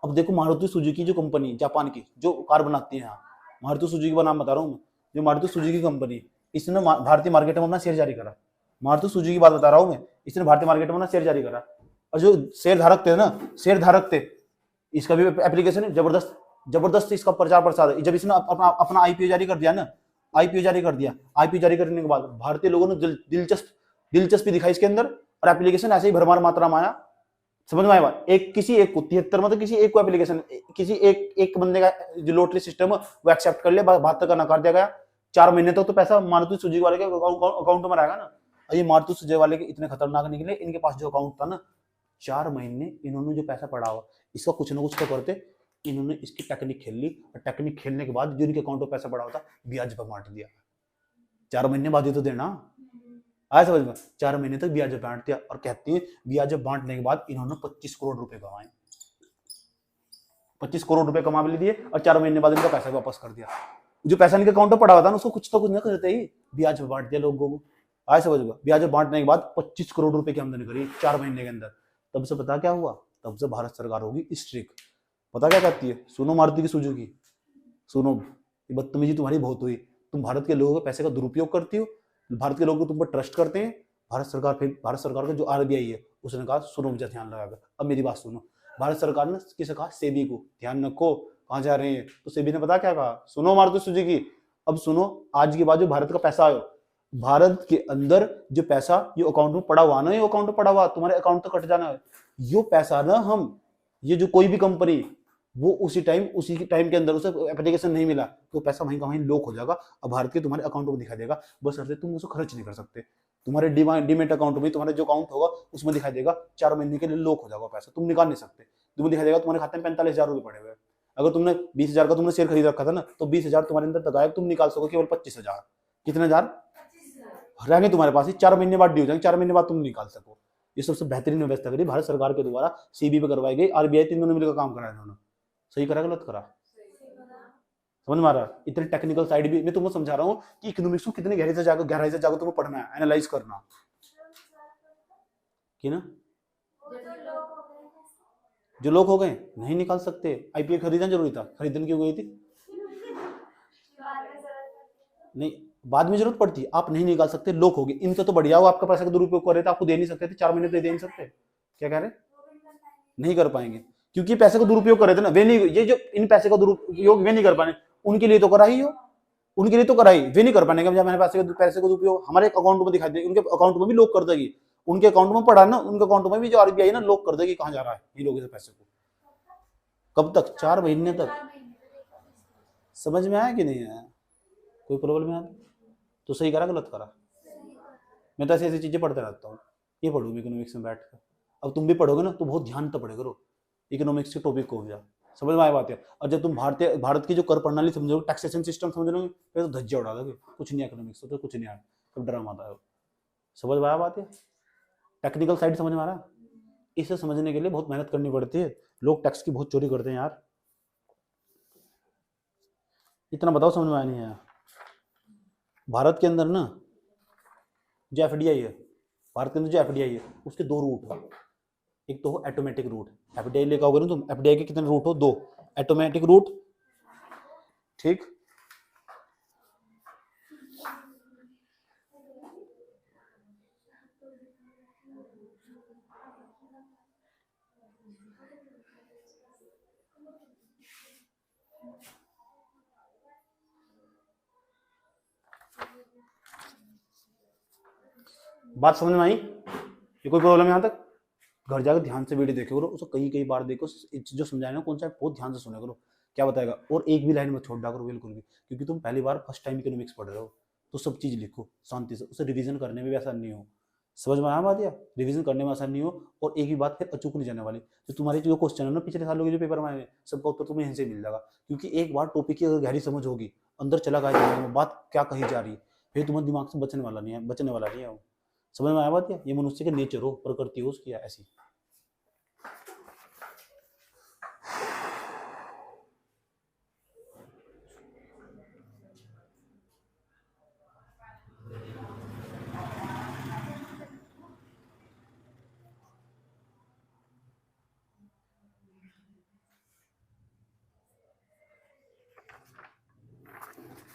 अब देखो मारुति सुजुकी जो कंपनी जापान की जो कार बनाती है, यहाँ मारुति सुजुकी का नाम बता रहा हूँ मैं, जो मारुति सुजुकी कंपनी, इसने भारतीय मार्केट में अपना शेयर जारी करा। मारुति सुजुकी की बात बता रहा हूँ मैं, इसने भारतीय मार्केट में अपना शेयर जारी करा, और जो शेयर धारक थे ना, शेयर धारक थे, इसका भी एप्लीकेशन है, जबरदस्त इसका प्रचार प्रसार है। जब इसने अपना आईपीओ जारी कर दिया ना, आईपीओ जारी करने के बाद भारतीय लोगों ने दिलचस्पी दिखाई इसके अंदर, और एप्लीकेशन ऐसे ही भरमार मात्रा में आया। समझ में आया? एक किसी एक को 73 मतलब किसी एक को एप्लीकेशन, किसी एक बंदे का जो लॉटरी सिस्टम है वो एक्सेप्ट कर लिया, 72 का नकार दिया गया। 4 महीने तक तो पैसा मारुति सुजुकी वाले के अकाउंट में रहेगा ना। ये मारुति सुजुकी वाले के इतने खतरनाक निकले, इनके पास जो अकाउंट था ना, 4 महीने इन्होंने जो पैसा पड़ा हुआ इसका कुछ ना कुछ तो करते, इन्होंने इसकी टेक्निक खेल ली, और टेक्निक खेलने के बाद जो इनके अकाउंट में पैसा पड़ा होता ब्याज पर बांट दिया। 4 महीने बाद ही तो देना आया समझ में। 4 महीने तक ब्याज बांट दिया, और कहती है ब्याज बांटने के बाद इन्होंने 25 करोड़ रुपए कमाए, 25 करोड़ रुपए कमा भी दिए, और 4 महीने बाद इनका पैसा वापस कर दिया। जो पैसा इनके अकाउंट में पड़ा हुआ था ना, उसको कुछ तो कुछ न करते ही ब्याज बांट दिया लोगों को। आया समझ में। ब्याज बांटने के बाद 25 करोड़ रुपए की आमदनी करी 4 महीने के अंदर। तब से पता क्या हुआ, तब से भारत सरकार होगी स्ट्रिक। पता क्या कहती है? सुनो मारुति की सुजुकी, सुनो, बदतमीजी तुम्हारी बहुत हुई, तुम भारत के लोगों के पैसे का दुरुपयोग करती हो, भारत के लोग तुम पर ट्रस्ट करते हैं। भारत सरकार का जो आरबीआई है उसने कहा सुनो मुझे ध्यान लगाकर, अब मेरी बात सुनो। भारत सरकार ने किसे कहा? सेबी को, ध्यान रखो कहां जा रहे हैं। तो सेबी ने पता क्या कहा? सुनो मारुति सुजुकी, अब सुनो, आज के बाद जो भारत का पैसा आयो, भारत के अंदर जो पैसा ये अकाउंट में पड़ा हुआ ना, ये अकाउंट में पड़ा हुआ तुम्हारे अकाउंट तक कट जाना है। यो पैसा ना हम, ये जो कोई भी कंपनी वो उसी टाइम के अंदर उसे एप्लीकेशन नहीं मिला तो पैसा वहीं का वहीं लॉक हो जाएगा, अब भारत के तुम्हारे अकाउंट में दिखा देगा, बस ऐसे तुम उसको खर्च नहीं कर सकते। तुम्हारे डीमेट अकाउंट में तुम्हारा जो अकाउंट होगा उसमें दिखाई देगा, 4 महीने के लिए लॉक हो जाएगा पैसा, तुम निकाल नहीं सकते। तुम्हें दिखाई देगा तुम्हारे खाते में 45,000 रुपए पड़े हुए। अगर तुमने 20,000 का तुमने शेयर खरीद रखा था ना, तो 20,000 तुम्हारे अंदर तक आएगा, तुम निकाल सको केवल 25,000। कितने हजार रहेंगे तुम्हारे पास ही, 4 महीने बाद ड्यू हो जाएंगे, 4 महीने बाद तुम निकाल सको। ये सबसे बेहतरीन व्यवस्था करी भारत सरकार के द्वारा, सीबी पे करवाई गई, आरबीआई, तीनों ने मिलकर काम कराया इन्होंने। सही करा गलत करा? समझ में आ रहा? इतनी टेक्निकल साइड भी मैं तुमको समझा रहा हूँ कि इकोनॉमिक्स को कितनी गहराई से जाकर तुम्हें पढ़ना है, एनालाइज करना कि ना। जो लोग हो गए नहीं निकाल सकते। आईपीओ खरीदना जरूरी था, खरीदने क्यों गई थी? नहीं, बाद में जरूरत पड़ती, आप नहीं निकाल सकते, लोग हो गए। इनसे तो बढ़िया हो, आपका पैसा का दुरुपयोग कर रहे थे, आपको दे नहीं सकते थे, 4 महीने तो दे नहीं सकते। क्या कह रहे? नहीं कर पाएंगे, क्योंकि पैसे का दुरुपयोग कर रहे थे ना वे। नहीं, ये जो इन पैसे का दुरुपयोग वे नहीं कर पाए, उनके लिए तो करा ही हो, उनके लिए तो कराई, वे नहीं कर पाएंगे। जब मैंने पैसे का दुरुपयोग हमारे अकाउंट में दिखाई दे, उनके अकाउंट में भी लॉक कर देगी। उनके अकाउंट में पड़ा ना, उनके अकाउंट में भी जो आरबीआई ना लॉक कर देगी कहां जा रहा है ये लोगों से पैसे को। कब तक? 4 महीने तक। समझ में आया कि नहीं आया? कोई प्रॉब्लम है तो सही करा गलत करा? मैं तो ऐसी चीजें पढ़ते रहता हूँ, ये पढ़ूंगी इकोनॉमिक्स में बैठ कर। अब तुम भी पढ़ोगे ना तो बहुत ध्यान से पढ़े करो इकोनॉमिक्स के टॉपिक को, जा समझ में आया बात है। और जब तुम भारत की जो कर प्रणाली समझोगे, टैक्सेशन सिस्टम समझ लोगे, फिर तो धज्जियां उड़ा दोगे, कुछ नहीं इकोनॉमिक्स तो कुछ नहीं आया, सब ड्रामा आता है। समझ में आया बात है? टेक्निकल साइड समझ में आ रहा? इसे समझने के लिए बहुत मेहनत करनी पड़ती है, लोग टैक्स की बहुत चोरी करते हैं यार। इतना बताओ समझ में आया नहीं आया? भारत के अंदर ना जो एफडीआई है, भारत के अंदर जो एफडीआई है उसके 2 रूट है। एक तो हो ऑटोमेटिक रूट, एफडीआई लेकर आओगे ना तुम, एफडीआई के कितने रूट हो? 2। ऑटोमेटिक रूट, ठीक, बात समझ में आई? ये कोई प्रॉब्लम है यहाँ तक? घर जाकर ध्यान से वीडियो देखो करो, उसको कई कई बार देखो, जो समझाए ना कौन सा बहुत ध्यान से सुना करो क्या बताएगा, और एक भी लाइन में छोड़ करो बिल्कुल भी, क्योंकि तुम पहली बार फर्स्ट टाइम इकोनॉमिक्स पढ़ रहे हो, तो सब चीज लिखो शांति से, उसे रिवीजन करने में भी आसान नहीं हो। समझ में आया बात? या रिवीजन करने में आसान नहीं हो, और एक ही बात फिर अचूक नहीं जाने वाली। तो तुम्हारे जो क्वेश्चन है ना पिछले सालों के जो पेपर में आए, सबका उत्तर तुम्हें यहीं से मिल जाएगा, क्योंकि एक बार टॉपिक की अगर गहरी समझ होगी, अंदर चला गया दिमाग में बात क्या कही जा रही है, फिर तुम्हारे दिमाग से बचने वाला नहीं है, बचने वाला नहीं है वो। समझ में आया बात? या ये मनुष्य के नेचर हो, प्रकृति हो उसकी ऐसी।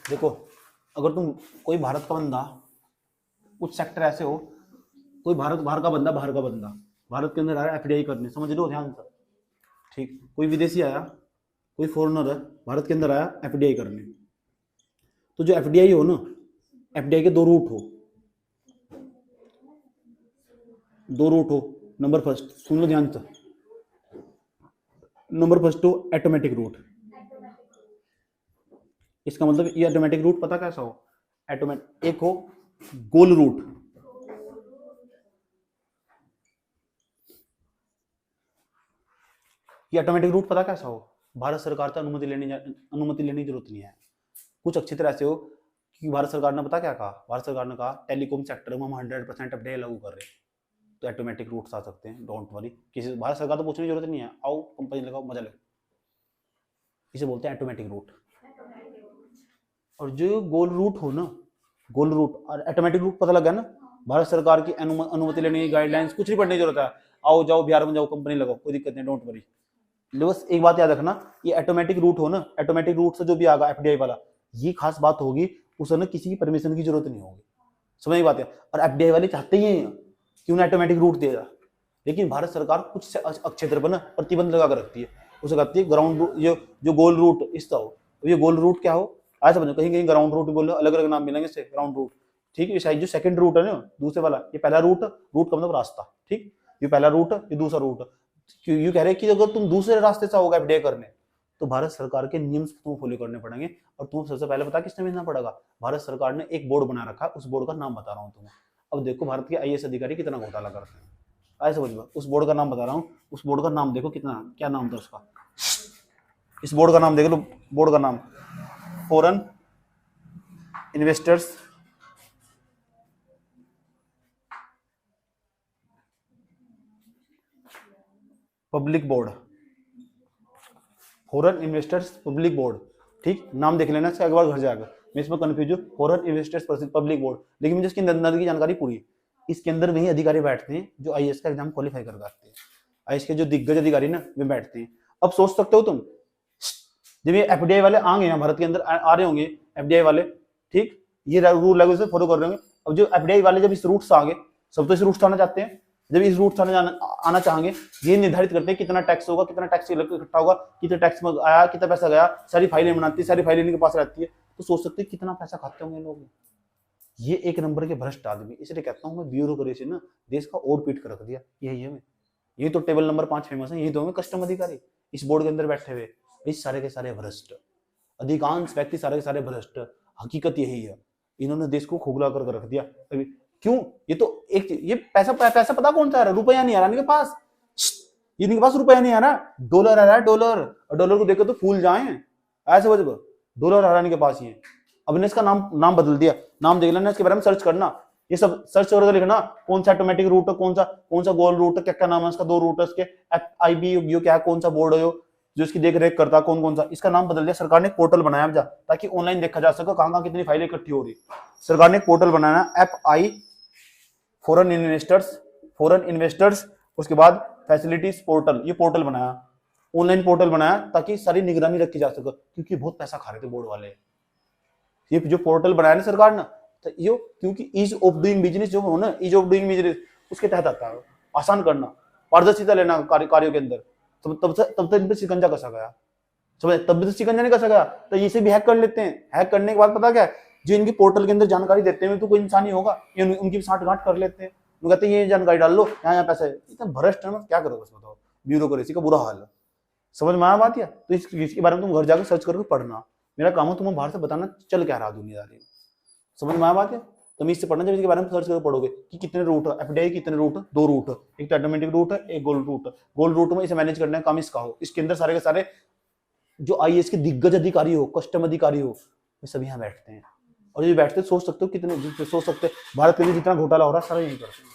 देखो, अगर तुम कोई भारत का बंदा, कुछ सेक्टर ऐसे हो, कोई बाहर का बंदा भारत के अंदर आ रहा है एफडीआई करने, समझ लो ध्यान से, ठीक? कोई विदेशी आया, कोई फॉरेनर है भारत के अंदर आया एफडीआई करने, तो जो एफडीआई हो ना, एफडीआई के दो रूट हो, नंबर फर्स्ट, सुन लो ध्यान से, नंबर फर्स्ट हो ऑटोमेटिक रूट। इसका मतलब ये ऑटोमेटिक रूट पता कैसा हो? एक हो गोल रूट, ये ऑटोमेटिक रूट पता कैसा हो? भारत सरकार से अनुमति लेने की जरूरत नहीं है। कुछ अच्छी तरह से हो कि भारत सरकार ने पता क्या कहा? भारत सरकार ने कहा टेलीकॉम सेक्टर में हम 100% एफडीआई लागू कर रहे हैं, तो ऑटोमेटिक रूट्स आ सकते हैं, डोंट वरी। किसी भारत सरकार तो पूछने की जरूरत नहीं है, आओ कंपनी लगाओ मजा लो, इसे बोलते हैं ऑटोमेटिक रूट। और जो गोल रूट हो ना, गोल रूट और ऑटोमेटिक रूट पता लगा ना, भारत सरकार की अनुमति लेने की गाइडलाइंस कुछ नहीं पढ़ने की जरूरत है, आओ जाओ बिहार में जाओ कंपनी लगाओ, कोई दिक्कत नहीं, डोंट वरी। बस एक बात याद रखना, ये ऑटोमेटिक रूट हो ना, ऑटोमेटिक रूट से जो भी आगा एफडीआई वाला, ये खास बात होगी, उसे ना किसी की परमिशन की जरूरत नहीं होगी। समझ में बात है? और एफडीआई वाले चाहते ही हैं कि उन्हें ऑटोमेटिक रूट देगा, लेकिन भारत सरकार कुछ क्षेत्र पर ना प्रतिबंध लगा कर रखती है, उसे कहती है ग्राउंड, जो गोल रूट इसका हो, ये गोल रूट क्या हो, आज समझो, कहीं कहीं ग्राउंड रूट बोल, अलग अलग नाम मिलेंगे इससे, ग्राउंड रूट, ठीक है? जो सेकंड रूट है ना, दूसरे वाला, ये पहला रूट का मतलब रास्ता, ठीक? ये पहला रूट, ये दूसरा रूट। ये कह रहे हैं कि अगर तुम दूसरे रास्ते से आओगे एफडीआई करने, तो भारत सरकार के नियम तुम्हें फॉलो करने पड़ेंगे, और तुम सबसे पहले पता किसने मिलना पड़ेगा? भारत सरकार ने एक बोर्ड बना रखा है, उस बोर्ड का नाम बता रहा हूँ तुम्हें। अब देखो भारत के आईएएस अधिकारी कितना घोटाला करते हैं, ऐसे समझ, उस बोर्ड का नाम बता रहा हूँ, उस बोर्ड का नाम देखो कितना, क्या नाम था उसका, इस बोर्ड का नाम देख लो, बोर्ड का नाम foreign investors public board, foreign investors public board, ठीक? नाम देख लेना इसका, एक बार घर जाकर, मैं इसमें कंफ्यूज हूँ, फॉरेन इन्वेस्टर्स पब्लिक बोर्ड, लेकिन मुझे इसके अंदर की जानकारी पूरी। इसके अंदर वही अधिकारी बैठते हैं जो आईएएस का एग्जाम क्वालिफाई कर आते हैं, आईएएस के जो दिग्गज अधिकारी ना वे बैठते हैं। अब सोच सकते हो तुम, जब ये एफडीआई वाले आएंगे यहाँ भारत के अंदर आ रहे होंगे एफडीआई वाले, ठीक? ये रूल रेगुलेशन फॉलो कर रहे होंगे। अब जो एफडीआई वाले जब इस रूट से आगे, सब तो इस रूट से आना चाहते हैं, जब इस रूट से आना चाहेंगे, ये निर्धारित करते हैं कितना टैक्स होगा, कितना टैक्स इकट्ठा होगा, कितना टैक्स में आया, कितना पैसा गया, सारी फाइलें बनाती है, सारी फाइलें इनके पास रहती है, तो सोच सकते हैं कितना पैसा खाते होंगे लोग। ये एक नंबर के भ्रष्ट आदमी, इसलिए कहता हूँ मैं, ब्यूरोक्रेसी ना देश का ओट पीट कर रख दिया, यही है। मैं ये तो टेबल नंबर 5 फेमस है, यही तो हमें कस्टम अधिकारी इस बोर्ड के अंदर बैठे हुए, इस सारे के सारे भ्रष्ट, अधिकांश व्यक्ति सारे के सारे भ्रष्ट। हकीकत यही है, इन्होंने देश को खोखला कर रख दिया। अभी क्यों? ये तो एक, ये पैसा पता कौन सा आ रहा है? रुपया नहीं आ रहा इनके पास, इनके पास रुपया नहीं आ रहा, डॉलर आ रहा है, डॉलर। और डॉलर को देखकर तो फूल जाए, ऐसे वजह डॉलर आ रहा इनके पास ही है। अब ने इसका नाम बदल दिया, नाम देख लेना, इसके बारे में सर्च करना, ये सब सर्च करके लिखना, कौन सा ऑटोमेटिक रूट है, कौन सा गोल रूट है, क्या नाम है इसका, 2 रूट है इसके, आईबी क्या, कौन सा बोर्ड है जो इसकी देख रेख करता, कौन सा। इसका नाम बदल दिया सरकार ने, पोर्टल बनाया जा, ताकि ऑनलाइन देखा जा सके कहां कितनी फाइलें इकट्ठी हो रही। सरकार ने पोर्टल बनाया, FI फॉरेन इन्वेस्टर्स, उसके बाद फैसिलिटीज पोर्टल, ये पोर्टल बनाया, ऑनलाइन पोर्टल बनाया, ताकि सारी निगरानी रखी जा सके, क्योंकि बहुत पैसा खा रहे थे बोर्ड वाले। ये जो पोर्टल बनाया ना सरकार ने, तो ये क्योंकि ईज ऑफ डूइंग बिजनेस जो हो ना, ईज ऑफ डूइंग बिजनेस उसके तहत आता है, आसान करना। पारदर्शिता लेना कार्यों के अंदर, तब तक इन पे शिकंजा कसा गया, समझ, तब भी तो शिकंजा नहीं कसा गया, तो इसे भी हैक कर लेते हैं। हैक करने के बाद पता क्या है, जो इनकी पोर्टल के अंदर जानकारी देते हैं तो कोई इंसान ही होगा, ये उनकी भी साठगांठ कर लेते हैं, वो कहते हैं ये जानकारी डाल लो, यहाँ पैसा है, इतना भ्रष्ट है ना, क्या करोगे बताओ, ब्यूरोक्रेसी का बुरा हाल है। समझ में आया बात? या तो इसके बारे में तुम घर जाकर सर्च करके पढ़ना, मेरा काम है तुम्हें बाहर से बताना चल क्या रहा दुनियादारी में। समझ में आया बात? या तुम इससे पढ़ना, जब इसके बारे में सर्च करके पढ़ोगे कि कितने रूट है, एफडीआई कितने रूट है, 2 रूट है, एक तो ऑटोमेटिक रूट है, एक गोल्ड रूट है। गोल्ड रूट में इसे मैनेज करने का काम इसका हो, इसके अंदर सारे के सारे जो आईएएस के दिग्गज अधिकारी हो, कस्टम अधिकारी हो, वे सभी यहाँ बैठते हैं। और ये बैठते सोच सकते हो कितने, सोच सकते भारत के लिए जितना घोटाला हो रहा है सारा यही करते हैं।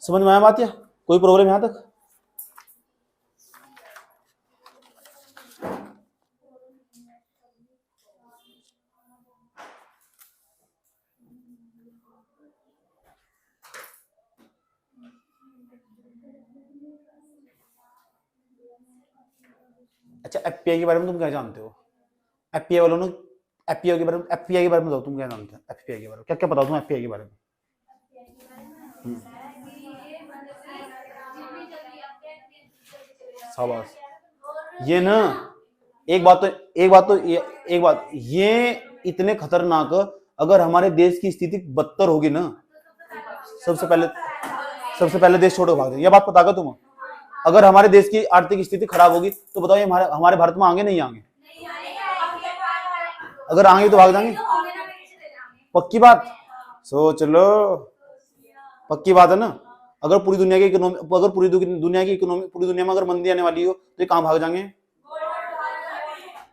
समझ में आया बात? या कोई प्रॉब्लम यहाँ तक? अच्छा, एफपीआई के बारे में तुम क्या जानते हो? एफपीआई वालों ने एफपीआई के बारे में बताओ, तुम क्या जानते हो एफपीआई के बारे में? क्या क्या बताओ तुम एफपीआई के बारे में? शाबाश। ये ना एक बात ये इतने खतरनाक, अगर हमारे देश की स्थिति बदतर होगी ना, सबसे पहले देश छोड़ के भाग जाएंगे। ये बात पता का तुम? अगर हमारे देश की आर्थिक स्थिति खराब होगी तो बताओ ये हमारे भारत में आगे नहीं आएंगे? अगर आएंगे तो भाग जाएंगे, पक्की बात। सोच लो, पक्की बात है ना। अगर पूरी दुनिया की इकोनॉमी, पूरी दुनिया में अगर मंदी आने वाली हो तो ये कहां भाग जाएंगे?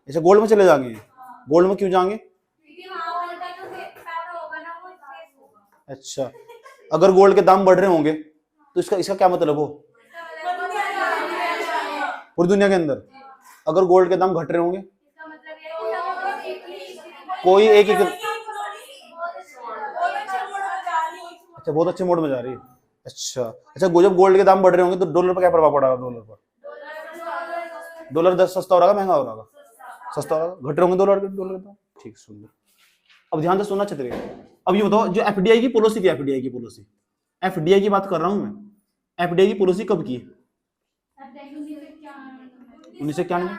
ऐसे गोल्ड में चले जाएंगे। गोल्ड में क्यों जाएंगे? अच्छा, अगर गोल्ड के दाम बढ़ रहे होंगे तो इसका क्या मतलब हो? पूरी दुनिया के अंदर अगर गोल्ड के दाम घट रहे होंगे, कोई एक ही, अच्छा बहुत अच्छे मोड में जा रही है। अच्छा, जब गोल्ड के दाम बढ़ रहे होंगे तो डॉलर पर क्या प्रभाव पड़ा? डॉलर सस्ता हो रहा, महंगा हो रहा? सस्ता हो रहा, घट रहे होंगे डॉलर तो। ठीक, सुन। अब ध्यान से सुनना छतरी। अब ये बताओ, जो एफडीआई की पॉलिसी थी, एफडीआई की बात कर रहा हूं मैं। एफडीआई की पॉलिसी कब की? 1991।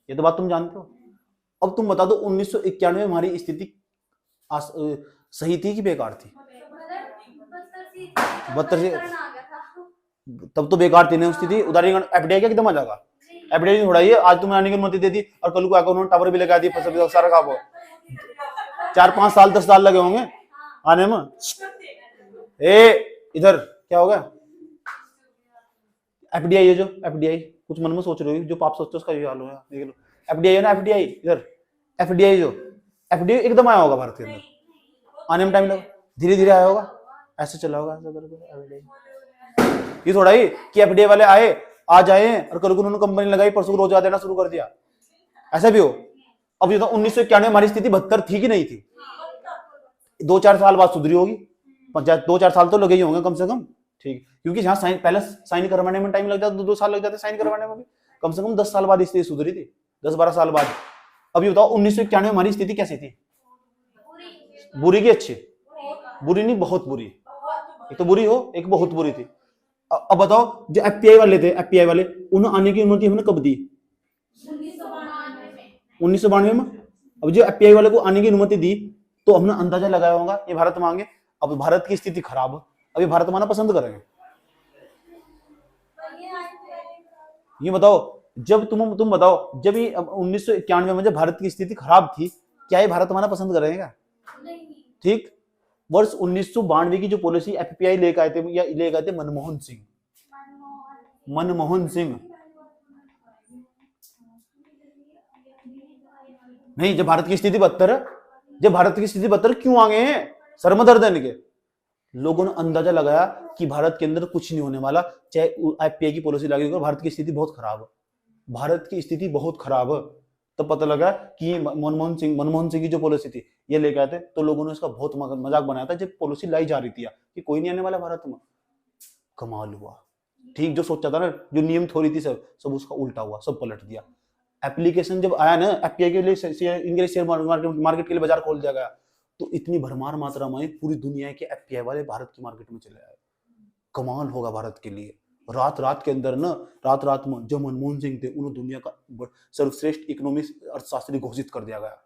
ये तो बात तुम जानते हो। अब तुम बता दो 1991 में हमारी स्थिति सही थी कि बेकार थी? 72 तब तो बेकार थी ना स्थिति। उदाहरण एफडीआई का एकदम आ जाएगा, एफडीआई थोड़ा ही आज तुम्हें आने की अनुमति दे दी और कल को आकर उन्होंने टावर भी लगा दी, फसल सारा काम हो, 4-5 साल 10 साल लगे होंगे आने में। इधर क्या होगा? एफडीआई है, जो एफडीआई कुछ मन में सोच रहे हो, जो पाप सोचते हो उसका ये हाल होगा। देख लो, एफडीआई है ना, एफडीआई इधर, एफडीआई एकदम आया होगा भारत के अंदर, आने में टाइम लगा, धीरे धीरे आया होगा, ऐसे चला होगा, ये थोड़ा ही कि एफडीआई वाले आ जाए और कल को उन्होंने कंपनी लगाई, परसों को रोजगार देना शुरू कर दिया, ऐसा भी हो। अब ये तो 1991 हमारी स्थिति 72 थी कि नहीं थी? 2-4 साल बाद सुधरी होगी, 2-4 साल तो लगे ही होंगे कम से कम। ठीक, क्योंकि जहां पहले साइन करवाने में टाइम लग जाता, 2 साल लग जाते साइन करवाने में भी, कम से कम 10 साल बाद स्थिति सुधरी थी, 10-12 साल बाद। अब ये बताओ 1991 में हमारी स्थिति कैसी थी? बुरी की अच्छी? बुरी नहीं, बहुत बुरी। एक तो बुरी हो, एक बहुत बुरी थी। अब बताओ, जो एफपीआई वाले थे, एफपीआई वाले, उन्हें आने की अनुमति हमने कब दी? 1992 में। अब जो एफपीआई वाले को आने की अनुमति दी तो हमने अंदाजा लगाया होगा ये भारत मांगे। अब भारत की स्थिति खराब है, अभी भारत माना पसंद करेंगे? ये बताओ, जब तुम बताओ, जब ये 1991 में जब भारत की स्थिति खराब थी, क्या ये भारत माना पसंद करेगा? ठीक, वर्ष 1992 की जो पॉलिसी एफपीआई लेकर आए थे, या लेकर आए थे मनमोहन सिंह। नहीं, जब भारत की स्थिति बदतर है, क्यों आ गए हैं? सरमदर्द है इनके। लोगों ने अंदाजा लगाया कि भारत के अंदर कुछ नहीं होने वाला, चाहे एफपीआई की पॉलिसी लागू हो, भारत की स्थिति बहुत खराब है। तब पता लगा कि मनमोहन सिंह की जो पॉलिसी थी ये लेकर आए थे, तो लोगों ने उसका बहुत मजाक बनाया था जब पॉलिसी लाई जा रही थी कि कोई नहीं आने वाला भारत में। कमाल हुआ। ठीक, जो सोचा था ना, जो नियम थोड़ी थी सब उसका उल्टा हुआ, सब पलट दिया। एप्लीकेशन जब आया ना एफपीआई के लिए, इंग्लिश शेयर मार्केट के लिए बाजार खोल दिया गया, तो इतनी भरमार मात्रा में पूरी दुनिया के एफपीआई वाले भारत की मार्केट में चले आए। कमाल होगा भारत के लिए। रात रात के अंदर ना, रात रात में जो मनमोहन सिंह थे उन्हें दुनिया का सर्वश्रेष्ठ इकोनॉमिक अर्थशास्त्री घोषित कर दिया गया।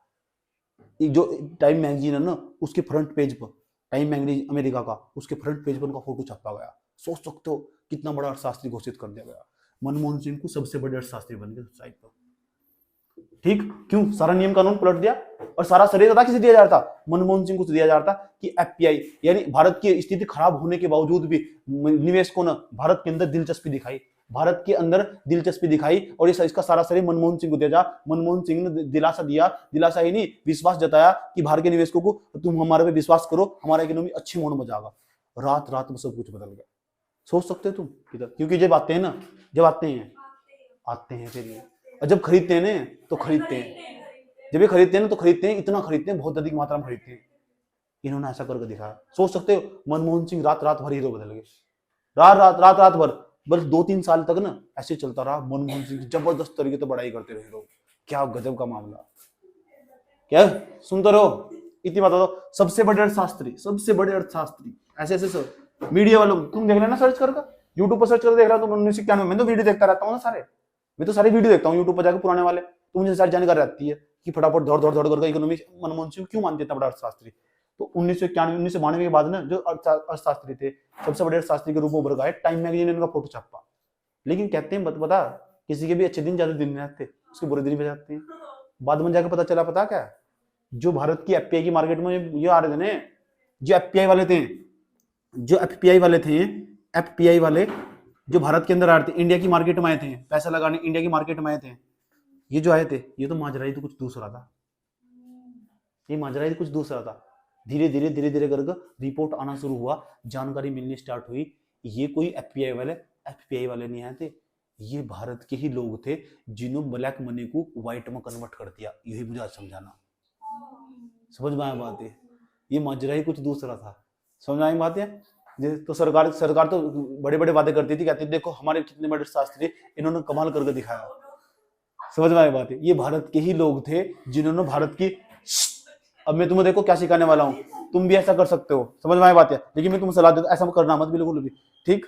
जो टाइम मैगजीन है ना, उसके फ्रंट पेज पर, टाइम मैगजीन अमेरिका का, उसके फ्रंट पेज पर उनका फोटो छपा गया। सोच सकते हो कितना बड़ा अर्थशास्त्री घोषित कर दिया गया। मनमोहन सिंह को सबसे बड़े अर्थशास्त्री बन गए साइड पर। ठीक, क्यों? सारा नियम कानून पलट दिया और सारा श्रेय किसे दिया जा रहा था? मनमोहन सिंह को दिया जा रहा था कि एफपीआई यानी भारत की स्थिति खराब होने के बावजूद भी निवेशकों ने भारत के अंदर दिलचस्पी दिखाई, भारत के अंदर दिलचस्पी दिखाई और इसका सारा श्रेय मनमोहन सिंह को दिया जा। मनमोहन सिंह ने दिलासा दिया, दिलासा ही नहीं विश्वास जताया कि भारत के निवेशकों को तुम हमारे पे विश्वास करो, हमारा इकोनॉमी अच्छी मोड़ में जाएगा। रात रात में सब कुछ बदल गया। सोच सकते हो तुम किधर? क्योंकि जब आते हैं ना, जब आते हैं फिर ये, और जब खरीदते हैं ना तो खरीदते हैं, जब ये खरीदते हैं ना तो खरीदते हैं, इतना खरीदते हैं, बहुत अधिक मात्रा में खरीदते हैं। इन्होंने ऐसा करके दिखाया। सोच सकते हो मनमोहन सिंह रात रात भर हीरो बदल गए। रात भर बस 2-3 साल तक ना ऐसे चलता रहा। मनमोहन सिंह जबरदस्त तरीके से बढ़ाई करते रहे लोग। क्या गजब का मामला। क्या सुनते रहो, इतनी बात बताओ। सबसे बड़े अर्थशास्त्री ऐसे सब मीडिया वालों, तुम देख लेना सर्च करके, यूट्यूब पर सर्च कर देख रहा हूं तुम 1991 में। तो वीडियो देखता रहता हूँ ना सारे, मैं तो सारे वीडियो देखता हूँ यूट्यूब पर जाकर पुराने वाले। तो मुझे सारी जानकारी रहती है कि फटाफट दौड़ करके इकोनॉमी मनमोहन सिंह क्यों मानते इतना बड़ा अर्थशास्त्री। तो 1991-1992 के बाद ना जो अर्थशास्त्री थे, सबसे बड़े अर्थशास्त्री के रूप में उभर गए। टाइम मैगजीन ने उनका फोटो छापा। लेकिन कहते हैं बता, किसी के भी अच्छे दिन ज्यादा दिन नहीं आते, उसके बुरे दिन भी जाते हैं। बाद में जाकर पता चला, पता क्या, जो भारत की एफपीआई की मार्केट में ये आ रहे थे ना, जो एफपीआई वाले जो भारत के अंदर आ रहे थे, इंडिया की मार्केट में आए थे, पैसा लगाने इंडिया की मार्केट में आए थे, ये जो आए थे, ये तो माजरा ही तो कुछ दूसरा था। ये माजरा ही कुछ दूसरा था। धीरे धीरे करके रिपोर्ट आना शुरू हुआ, जानकारी मिलनी स्टार्ट हुई। ये कोई एफपीआई वाले नहीं आए थे, ये भारत के ही लोग थे जिन्होंने ब्लैक मनी को व्हाइट में कन्वर्ट कर दिया। यही मुझे आज समझाना, समझ में आया बात है। ये माजरा ही कुछ दूसरा था, समझ में आई बात है। तो सरकार तो बड़े बड़े वादे करती थी, कहती थी देखो हमारे कितने बड़े शास्त्री, इन्होंने कमाल करके दिखाया। समझ में आई बात है। ये भारत के ही लोग थे जिन्होंने भारत की, अब मैं तुम्हें देखो क्या सिखाने वाला हूँ, तुम भी ऐसा कर सकते हो। समझ में आई बात है। लेकिन मैं तुम्हें सलाह देता, ऐसा करना मत बिल्कुल भी। ठीक,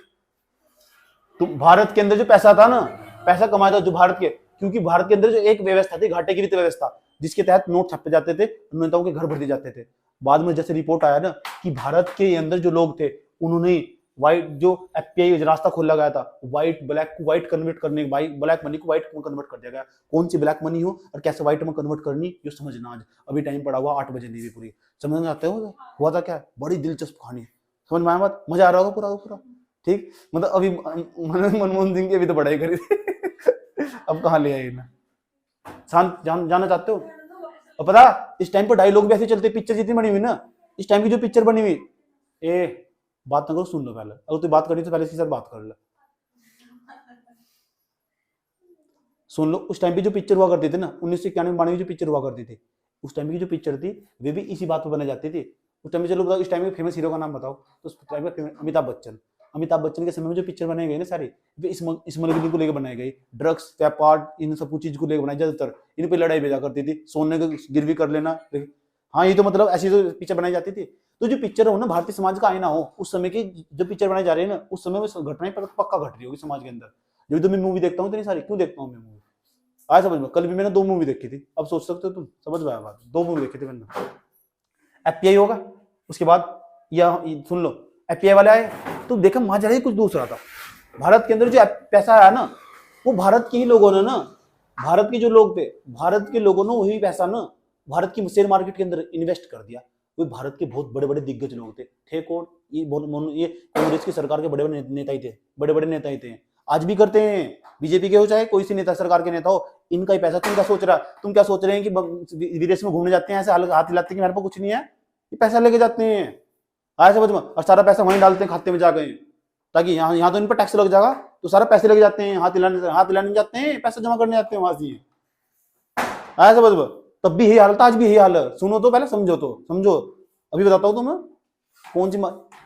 तुम भारत के अंदर जो पैसा था ना, पैसा कमाया था जो भारत के, क्योंकि भारत के अंदर जो एक व्यवस्था थी, घाटे की वित्त व्यवस्था, जिसके तहत नोट छापे जाते थे, नेताओं के घर भर दिए जाते थे। बाद में जैसे रिपोर्ट आया ना कि भारत के अंदर जो लोग थे उन्होंने व्हाइट, जो एफपीआई रास्ता खोला गया था, व्हाइट कन्वर्ट करने, ब्लैक मनी को व्हाइट में कन्वर्ट कर दिया गया। कौन सी ब्लैक मनी हो और कैसे व्हाइट में कन्वर्ट करनी, ये समझना आज अभी टाइम पड़ा हुआ, 8 बजे नहीं पूरी समझना चाहते हो। हुआ था क्या, बड़ी दिलचस्प कहानी है। समझ में आया बात, मजा आ रहा होगा पूरा। ठीक, मतलब अभी मनमोहन सिंह की अभी तो पढ़ाई करी थी अब कहाँ ले आए ना। जाना चाहते हो? और पता इस टाइम पर डायलॉग भी ऐसे चलते, पिक्चर जितनी बनी हुई ना, इस टाइम की जो पिक्चर बनी हुई, बात ना करो, सुन लो पहले। अगर तू बात करनी तो पहले इसके साथ बात कर ले, सुन लो। उस टाइम पे जो पिक्चर हुआ करती थी ना, 1991-92 जो पिक्चर हुआ करती थी, उस टाइम की जो पिक्चर थी वे भी इसी बात पर बनाई जाती थी। उस टाइम में चलो बताओ, इस टाइम के फेमस हीरो का नाम बताओ। तो उस टाइम में अमिताभ बच्चन के समय में जो पिक्चर बनाई गई ना सारी, वे स्मगलिंग को लेकर बनाई गई, ड्रग्स, व्यापार, इन सब कुछ चीज को लेकर बनाई। ज्यादातर इन पे लड़ाई भेजा करती थी, सोने को गिरवी कर लेना। हाँ, ये तो मतलब ऐसी जो पिक्चर बनाई जाती थी। तो जो पिक्चर हो ना, भारतीय समाज का आईना हो, उस समय की जो पिक्चर बनाई जा रही है ना, उस समय वो घटनाएं पक्का घट रही होगी समाज के अंदर। जब तो मैं मूवी देखता हूँ इतनी सारी, क्यों देखता हूँ मैं मूवी, आया समझ में। कल भी मैंने 2 मूवी देखी थी, अब सोच सकते हो तुम, समझ में आया बात। 2 मूवी देखी थी मैंने। एफपीआई होगा, उसके बाद या सुन लो, एफपीआई वाले आए तो देखा माजरा ही कुछ दूसरा था। भारत के अंदर जो पैसा आया ना, वो भारत के ही लोगों ने ना, भारत के जो लोग थे, भारत के लोगों ने वही पैसा ना भारत की शेयर मार्केट के अंदर इन्वेस्ट कर दिया। वो भारत के बहुत बड़े बड़े दिग्गज लोग थे कौन, ये कांग्रेस की सरकार के बड़े बड़े नेता ही थे, बड़े नेता ही थे। आज भी करते हैं, बीजेपी के हो चाहे कोई सी नेता, सरकार के नेता हो, इनका ही पैसा। तुम क्या सोच रहे हैं कि विदेश में घूमने जाते हैं, ऐसे हाथ हिलाते हैं कि मेरे पास कुछ नहीं है, ये पैसा लेके जाते हैं, आया समझ में। और सारा पैसा वहीं डालते हैं खाते में जाके, ताकि यहाँ तो इन पर टैक्स लग जाएगा, तो सारा पैसे लेके जाते हैं, हाथ हिलाने जाते हैं, पैसा जमा करने जाते हैं वहां से, आया समझ में। तब भी यही हाल था, आज भी यही हाल है। सुनो तो पहले, समझो। अभी बताता हूँ तुम्हें कौन सी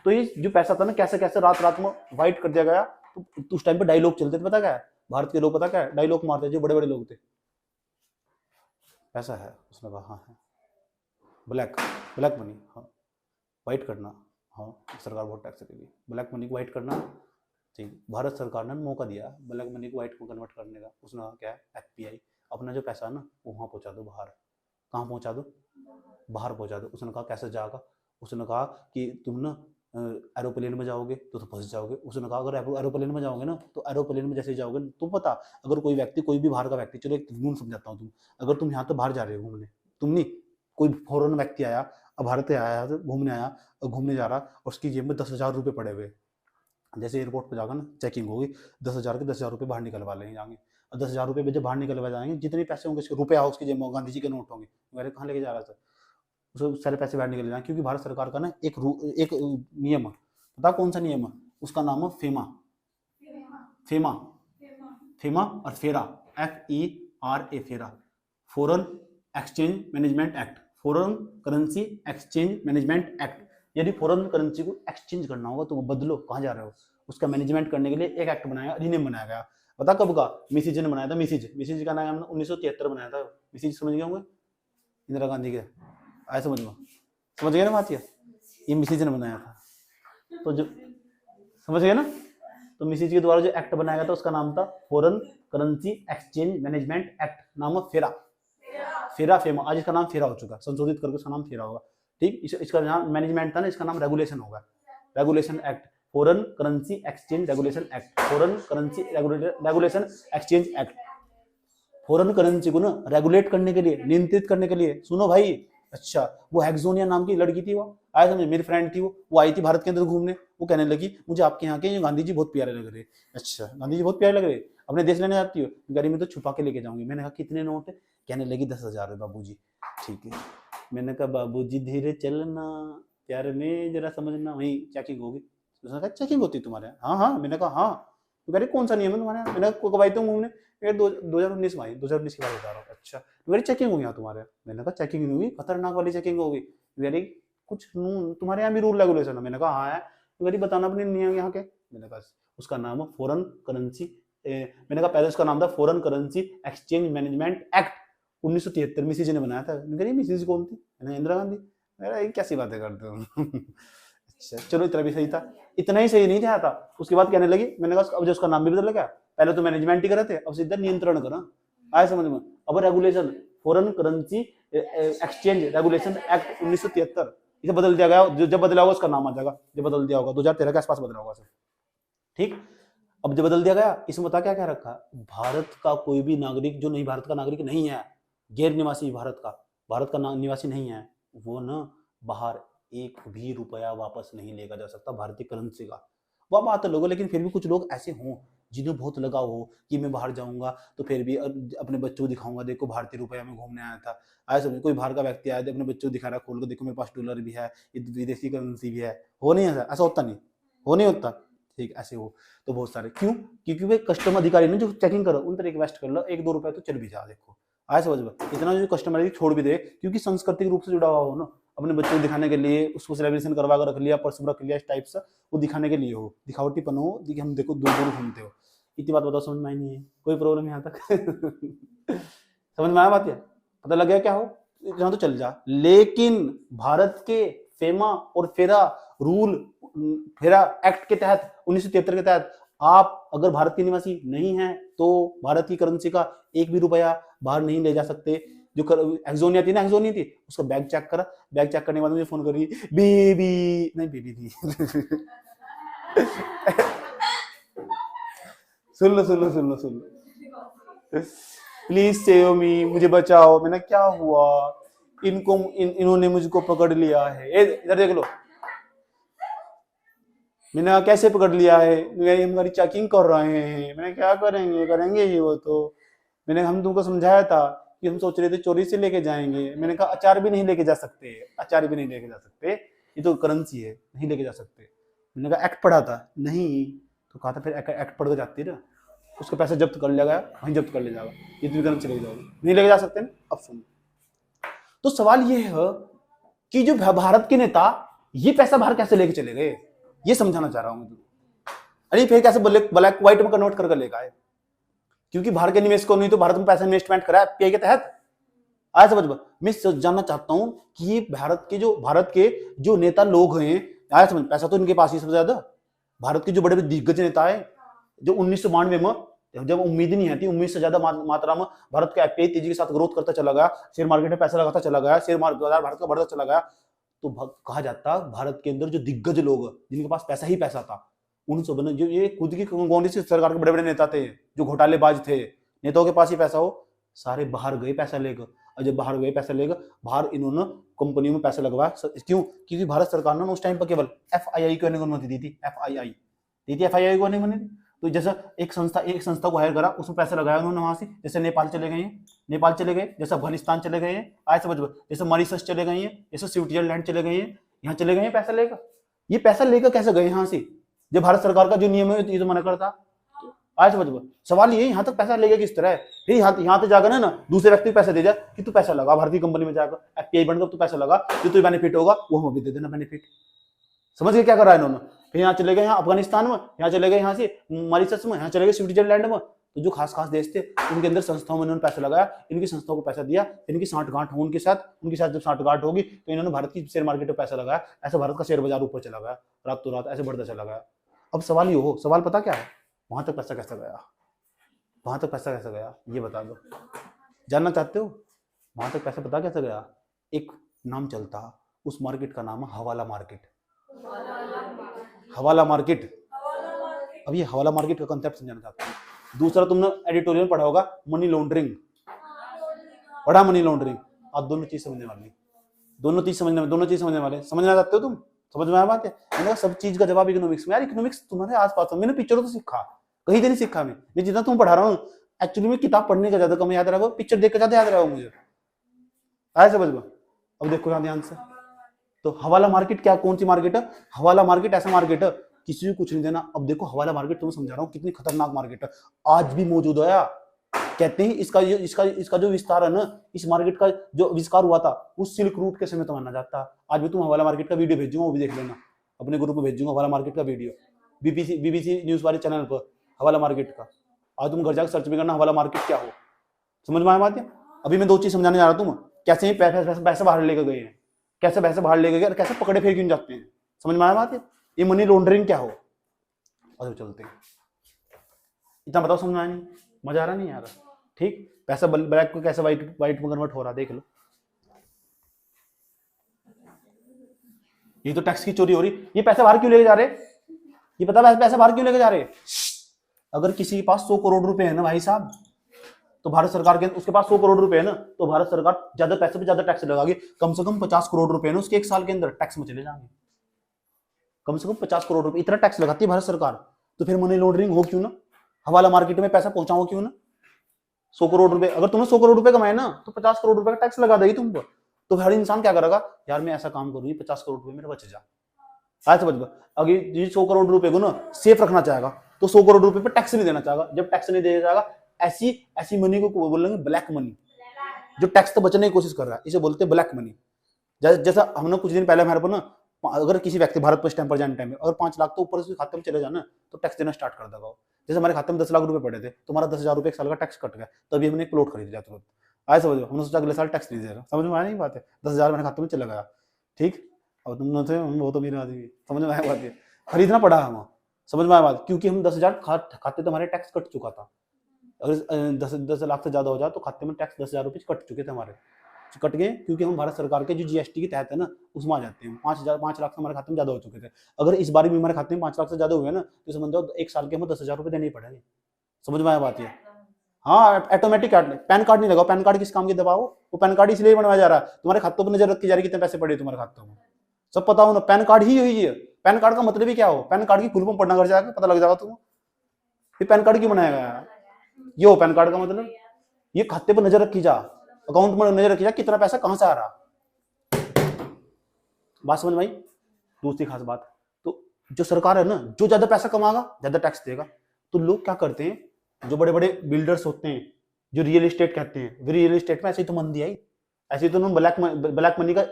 तो ये जो पैसा था ना, कैसे कैसे रात में व्हाइट कर दिया गया। तो उस टाइम पे डायलॉग चलते थे, पता क्या है, भारत के लोग पता क्या है, डायलॉग मारते जो बड़े बड़े लोग थे। पैसा है, उसने कहा हाँ है, ब्लैक मनी, हाँ, व्हाइट करना, हाँ, सरकार बहुत टैक्स लेगी। ब्लैक मनी को व्हाइट करना, ठीक, भारत सरकार ने मौका दिया ब्लैक मनी को व्हाइट को कन्वर्ट करने का। उसने कहा क्या है, एफपीआई, अपना जो पैसा है ना वो वहाँ पहुँचा दो बाहर। कहाँ पहुँचा दो, बाहर पहुँचा दो। उसने कहा कैसे जाएगा, उसने कहा कि तुम ना एरोप्लेन में जाओगे तो फंस जाओगे। उसने कहा अगर एरोप्लेन में जाओगे ना तो एरोप्लेन में जैसे जाओगे तुम पता, अगर कोई व्यक्ति, कोई भी बाहर का व्यक्ति, चलो एक रूल समझाता हूँ, तुम अगर तुम यहाँ तो बाहर जा रहे हो घूमने, तुम नहीं, कोई फॉरेन व्यक्ति आया, अब भारत आया, घूमने आया और घूमने जा रहा और उसकी जेब में 10,000 रुपये पड़े हुए, जैसे एयरपोर्ट पर जाकर ना चेकिंग होगी, 10,000 के 10,000 रुपये बाहर निकलवा लेंगे जाएंगे। और 10,000 रुपये जब बाहर निकलवा जाएंगे, जितने पैसे होंगे रुपया उसकी जेब में, गांधी जी के नोट होंगे, मेरे कहाँ लेके जा रहा था, उसको सारे पैसे बाहर निकल जाएंगे। क्योंकि भारत सरकार का ना एक नियम है, पता कौन सा नियम है, उसका नाम है फेमा। फेमा, फेमा और फेरा, FERA, फेरा, foreign exchange management act, foreign currency exchange management act. यदि फॉरेन करेंसी को एक्सचेंज करना होगा तो वो बदलो, कहाँ जा रहे हो, उसका मैनेजमेंट करने के लिए एक एक्ट बनाया, अधिनियम बनाया गया। पता कब का, मिसिज ने बनाया था। मिसिज का नाम 1973 बनाया था। मिसिज समझ गए होंगे, इंदिरा गांधी के, आए समझ में, समझ गए ना बात, ये मिसिज ने बनाया था। तो जो समझ गए ना, तो मिसिज के द्वारा जो एक्ट बनाया गया था उसका नाम था foreign currency exchange management act, नाम है फेरा। फेरा, फेमा, आज इसका नाम फेरा हो चुका, संशोधित करके इसका नाम फेरा होगा। ठीक, इसका नाम मैनेजमेंट था ना, इसका नाम रेगुलेशन होगा, regulation act, foreign currency exchange regulation act, foreign currency regulation exchange act. Foreign currency को ना रेगुलेट करने के लिए, नियंत्रित करने के लिए, सुनो भाई, अच्छा, वो हेक्सोनिया नाम की लड़की थी, वो आया समझे, मेरी फ्रेंड थी, वो आई थी भारत के अंदर घूमने, वो कहने लगी मुझे आपके यहाँ के गांधी जी बहुत प्यारे लग रहे। अच्छा, गांधी जी बहुत प्यारे लग रहे, अपने देश लेने आती हो, गाड़ी में तो छुपा के लेके जाऊंगी। मैंने कहा कितने नोट है, कहने लगी 10,000 बाबूजी। ठीक है, मैंने कहा बाबूजी धीरे चलना, प्यारे में जरा समझना, वहीं चेकिंग होगी। उसने कहा चेकिंग होती तुम्हारे यहाँ? हाँ हाँ। मैंने कहा हाँ। तो कह रही कौन सा नियम है तुम्हारे यहाँ? मैंने कहा कब आई तुम घूमने? 2019 में आई, 2019 की बात बता रहा हूँ। अच्छा, मेरी चेकिंग होगी यहाँ तुम्हारे यहाँ? मैंने कहा चेकिंग नहीं हुई, खतरनाक वाली चेकिंग होगी। वेरी कुछ तुम्हारे यहाँ भी रूल रेगुलेशन है? मैंने कहा हाँ है। वेरी बताना अपने नियम यहाँ के। मैंने कहा उसका नाम है फॉरेन करेंसी, मैंने कहा पहले उसका नाम था foreign currency exchange management act 1973, Mrs ने बनाया था। मैंने मिसिज कौन थी? मैंने इंदिरा गांधी। मेरा कैसी बातें करते हो। अच्छा चलो, इतना भी सही था, इतना ही सही नहीं था। उसके बाद कहने लगी, मैंने कहा अब जो उसका नाम भी बदल गया, पहले तो मैनेजमेंट ही करे थे, अब सीधा नियंत्रण करा, आया समझ में। अब regulation, foreign currency exchange regulation act 1973, इसे बदल दिया गया। जब बदला होगा उसका नाम आ जाएगा, जब बदल दिया होगा 2013 के आसपास बदला होगा सर। ठीक, अब जब बदल दिया गया, इसमें बता क्या क्या रखा, भारत का कोई भी नागरिक जो नहीं, भारत का नागरिक नहीं है, गैर निवासी, भारत का निवासी नहीं है, वो ना बाहर एक भी रुपया वापस नहीं लेगा जा सकता भारतीय करेंसी का। वह बात लोगो, लेकिन फिर भी कुछ लोग ऐसे हों जिन्हें बहुत लगाव हो कि मैं बाहर जाऊंगा तो फिर भी अपने बच्चों को दिखाऊंगा, देखो भारतीय रुपया में घूमने आया था। आया समझ, कोई बाहर का व्यक्ति आया, अपने बच्चों को दिखा रहा खोल कर, देखो मेरे पास डॉलर भी है, विदेशी करेंसी भी है। हो नहीं है ऐसा, होता नहीं, हो नहीं होता। ठीक, ऐसे हो तो बहुत सारे, क्यों? क्योंकि वे कस्टम अधिकारी ने जो चेकिंग करो उन पर रिक्वेस्ट कर लो, 1-2 रुपए तो चल भी जा, देखो आया समझ में, इतना जो कस्टमर छोड़ भी दे, क्योंकि सांस्कृतिक रूप से जुड़ा हुआ हो ना, अपने बच्चों को दिखाने के लिए उसको सेलिब्रेशन करवा कर रख लिया, पर्स रख लिया, इस टाइप से वो दिखाने के लिए हो, दिखावटीपन हो कि हम देखो दूर दूर घूमते हो। इतनी बात बताओ, समझ में आई नहीं है? कोई प्रॉब्लम यहाँ तक? समझ में आया बात? पता लग गया क्या हो, यहाँ तो चल जा। लेकिन भारत के फेमा और फेरा रूल, फेरा एक्ट के तहत 1973 के तहत आप अगर भारत के निवासी नहीं हैं तो भारत की करेंसी का एक भी रुपया बाहर नहीं ले जा सकते। जो एक्सोनिया थी ना, एक्सोनिया थी, उसका बैग चेक करा, बैग चेक करने के बाद मुझे फोन करी, बेबी, नहीं बेबी थी। सुन लो, प्लीज सेव मी, मुझे बचाओ। मैंने क्या हुआ, इन्होंने मुझको पकड़ लिया है, इधर देख लो। मैंने कैसे पकड़ लिया है, हमारी चेकिंग कर रहे हैं। मैंने क्या करेंगे ही वो तो। मैंने हम तुमको समझाया था कि हम सोच रहे थे चोरी से लेके जाएंगे। मैंने कहा अचार भी नहीं लेके जा सकते, अचार भी नहीं लेके जा सकते, ये तो करेंसी है, नहीं लेके जा सकते। मैंने कहा एक्ट पढ़ा था, नहीं तो कहा था फिर एक्ट पढ़ के जाती ना, उसके पैसे जब्त कर लिया गया, वहीं जब्त कर ले जाएगा, ये तो करेंसी लेके जाओगे, नहीं लेके जा सकते ना। अब सुन, तो सवाल ये है कि जो भारत के नेता ये पैसा बाहर कैसे लेके चले गए, ये समझाना चाह रहा हूं मैं तुमको। अरे फिर कैसे ब्लैक व्हाइट में कन्वर्ट करके लेकर आए? क्योंकि भारत के निवेश को नहीं तो भारत में पैसा इन्वेस्टमेंट करा एफपीआई के तहत। आया समझ में? मैं जानना चाहता हूं कि भारत के जो नेता लोग हैं आया समझ? पैसा तो इनके पास ही सबसे ज्यादा। भारत के जो बड़े बड़े दिग्गज नेता है, जो 1992 में जब उम्मीद नहीं थी, उम्मीद से ज्यादा मात्रा में भारत का एफपीआई तेजी के साथ ग्रोथ करता चला गया, शेयर मार्केट में पैसा लगाता चला गया, शेयर बाजार भारत का बढ़ता चला गया, तो कहा जाता भारत के अंदर जो दिग्गज लोग जिनके पास पैसा ही पैसा था, उन सब ने, जो ये खुद की कांग्रेस सरकार के बड़े बड़े नेता थे, जो घोटालेबाज थे, नेताओं के पास ही पैसा हो, सारे बाहर गए पैसा लेकर। और जब बाहर गए पैसा लेकर, बाहर इन्होंने कंपनियों में पैसा लगवाया। क्यों? क्योंकि भारत सरकार ने उस टाइम पर केवल एफआईआई को अनुमति दी थी। एफआईआई दी थी, एफआईआई को अनुमति दी। तो जैसा एक संस्था को हायर करा, उसमें पैसा लगाया उन्होंने वहां से। जैसे नेपाल चले गए हैं, नेपाल चले गए, जैसे अफगानिस्तान चले गए हैं, आए समझ, जैसे मॉरिशस चले गए हैं, जैसे स्विट्जरलैंड चले गए हैं, यहाँ चले गए हैं पैसा लेकर। ये पैसा लेकर कैसे गए यहाँ से, जब भारत सरकार का जो नियम है ये तो मना करता। आज समझ, सवाल ये यहाँ तक पैसा लेगा किस तरह है, फिर यहाँ तक जाकर ना दूसरे व्यक्ति को पैसा दे जाए कि तू पैसा लगा भारतीय कंपनी में जाकर, एफपीआई बनकर तू पैसा लगा, जो तुझे बेनिफिट होगा वो हमें भी दे देना बेनिफिट। समझ गए क्या कर रहा है इन्होंने? फिर यहाँ चले गए यहाँ अफगानिस्तान में, यहाँ चले गए यहाँ से मॉरिशस में, यहाँ चले गए स्विट्जरलैंड में। तो जो खास खास देश थे उनके अंदर संस्थाओं में इन्होंने पैसा लगाया, इनकी संस्थाओं को पैसा दिया, इनकी सांठगांठ हो उनके साथ जब सांठगांठ होगी तो इन्होंने भारत की शेयर मार्केट में पैसा लगाया। ऐसे भारत का शेयर बाजार ऊपर चला गया, रातों रात ऐसे बढ़ता चला गया। अब सवाल ये हो, सवाल पता क्या है, वहां तक पैसा कैसे गया, वहां तक पैसा कैसे गया ये बता दो। जानना चाहते हो वहां तक पैसा पता कैसे गया? एक नाम चलता, उस मार्केट का नाम है हवाला मार्केट। हवाला मार्केट। अब ये हवाला मार्केट का कांसेप्ट समझाना चाहता हूँ। दूसरा, तुमने एडिटोरियल पढ़ा होगा मनी लॉन्ड्रिंग, पढ़ा मनी लॉन्ड्रिंग। आप दोनों चीज समझने वाले, दोनों चीज समझने वाले। समझना चाहते हो तुम? समझ में आया बात है? मैंने सब चीज का जवाब इकोनॉमिक्स में। यार इकोनॉमिक्स तुम्हारे आसपास, मैंने पिक्चरों तो सीखा, कहीं तो नहीं सीखा। मैं जितना तुम पढ़ा रहा हूँ एक्चुअली में किताब पढ़ने का ज्यादा कम याद रहा, पिक्चर देख कर ज्यादा याद रहा मुझे। आया समझ में? अब देखो यहाँ ध्यान से, तो हवाला मार्केट क्या, कौन सी मार्केट है? हवाला मार्केट ऐसा मार्केट है किसी को कुछ नहीं देना। अब देखो हवाला मार्केट तुम्हें समझा रहा हूँ कितनी खतरनाक मार्केट है, आज भी मौजूद है। कहते हैं इसका जो विस्तार है ना, इस मार्केट का जो विस्तार हुआ था उस सिल्क रूट के समय तो माना जाता। आज भी तुम हवाला मार्केट का वीडियो भेजूंगा, वो भी देख लेना, अपने ग्रुप में भेजूंगा हवाला मार्केट का वीडियो, बीबीसी न्यूज वाले चैनल पर हवाला मार्केट का। आज तुम घर जाकर सर्च भी करना हवाला मार्केट क्या हो। समझ में आया बात है? अभी मैं दो चीज समझाने जा रहा हूँ, तुम कैसे पैसे बाहर लेकर गए हैं, कैसे पैसे बाहर लेकर गए और कैसे पकड़े फिर क्यों जाते हैं। समझ में आया बात है? ये मनी लॉन्ड्रिंग क्या हो। और चलते हैं, इतना बताओ, समझ में आया नहीं? मजा आ रहा नहीं आ रहा? ठीक, पैसा ब्लैक को कैसे व्हाइट में कन्वर्ट हो रहा देख लो। ये तो टैक्स की चोरी हो रही। ये पैसे बाहर क्यों लेके जा रहे? ये पता पैसे बाहर क्यों लेके जा रहे? अगर किसी के पास 100 करोड़ रुपए है ना भाई साहब, तो भारत सरकार के, उसके पास 100 करोड़ रुपए है ना, तो भारत सरकार ज्यादा पैसे पे ज्यादा टैक्स लगाएगी। कम से कम 50 करोड़ रुपए ना उसके एक साल के अंदर टैक्स में चले जाएंगे। कम से कम 50 करोड़ रुपए इतना टैक्स लगाती है भारत सरकार। तो फिर मनी लॉन्ड्रिंग हो क्यों ना, हवाला मार्केट में पैसा पहुंचाओ क्यों ना। 100 करोड़ रुपए, अगर तुमने 100 करोड़ रुपए कमाए ना, तो 50 करोड़ रुपए का टैक्स लगा देगी तुमको। तो हर इंसान क्या करेगा, यार मैं ऐसा काम करूंगी 50 करोड़ रुपए मेरे बच जा। आज समझ, अगर ये 100 करोड़ रुपए को ना सेफ रखना चाहेगा तो 100 करोड़ रुपए पर टैक्स नहीं देना चाहेगा। जब टैक्स नहीं देना चाहेगा, ऐसी मनी को बोलेंगे ब्लैक मनी, जो टैक्स से बचने की कोशिश कर रहा है, इसे बोलते हैं ब्लैक मनी। जैसा हमने कुछ दिन पहले हमारे पर ना, अगर किसी व्यक्ति भारत पर स्टैंप पर जाने टाइम में अगर 5 लाख तो ऊपर उसके खाते में चले जाना, तो टैक्स देना स्टार्ट कर देगा। जैसे हमारे खाते में 10 लाख रुपए पड़े थे, तो हमारा 10,000 रुपए एक साल का टैक्स कट गया, तभी हमने एक प्लॉट खरीद लिया तुरंत। आए समझ, हमने सोचा अगले साल टैक्स नहीं देगा। समझ में आया नहीं बात है? 10,000 मेरे खाते में चला गया। ठीक, अब तुम थे वो तो मेरे आदमी, समझ में आया बात है? खरीदना पड़ा हमें। समझ में आया बात? क्योंकि हम 10,000 खाते तो हमारे टैक्स कट चुका था। अगर 10 लाख से ज्यादा हो जाए तो खाते में टैक्स 10,000 रुपए कट चुके थे हमारे, कट गए क्योंकि हम भारत सरकार के जो जीएसटी के तहत है ना उसमें आ जाते हैं। 5 लाख से हमारे खाते में ज्यादा हो चुके थे। अगर इस बार भी हमारे खाते में 5 लाख से ज्यादा हुए ना, तो समझ जाओ एक साल के हमें 10,000 रुपए देने ही पड़ेंगे। समझ में आया बात है? हाँ, ऑटोमेटिक पैन कार्ड नहीं लगाओ। पैन कार्ड किस काम की दबाओ? वो पैन कार्ड इसलिए बनवाया जा रहा है, तुम्हारे खातों पर नजर रखी जा रही है कितने पैसे पड़े तुम्हारे खातों में, सब पता हो ना। पैन कार्ड ही हुई है। पैन कार्ड का मतलब ही क्या हो? पैन कार्ड की फुल फॉर्म पढ़ना कर जाएगा, पता लग जाएगा तुम्हें। फिर पैन कार्ड क्यों बनाया गया? ये हो पैन कार्ड का मतलब, ये खाते पर नजर रखी जा, अकाउंट में नजर रखी जा कितना पैसा कहां से आ रहा। बात समझ में आई? दूसरी खास बात, तो जो सरकार है ना, जो ज्यादा पैसा कमाएगा ज्यादा टैक्स देगा। तो लोग क्या करते हैं, जो बड़े बड़े बिल्डर्स होते हैं, जो रियल एस्टेट कहते हैं, वे रियल एस्टेट में ऐसे ही तो मंदी आई, ऐसे ही तो ब्लैक मनी का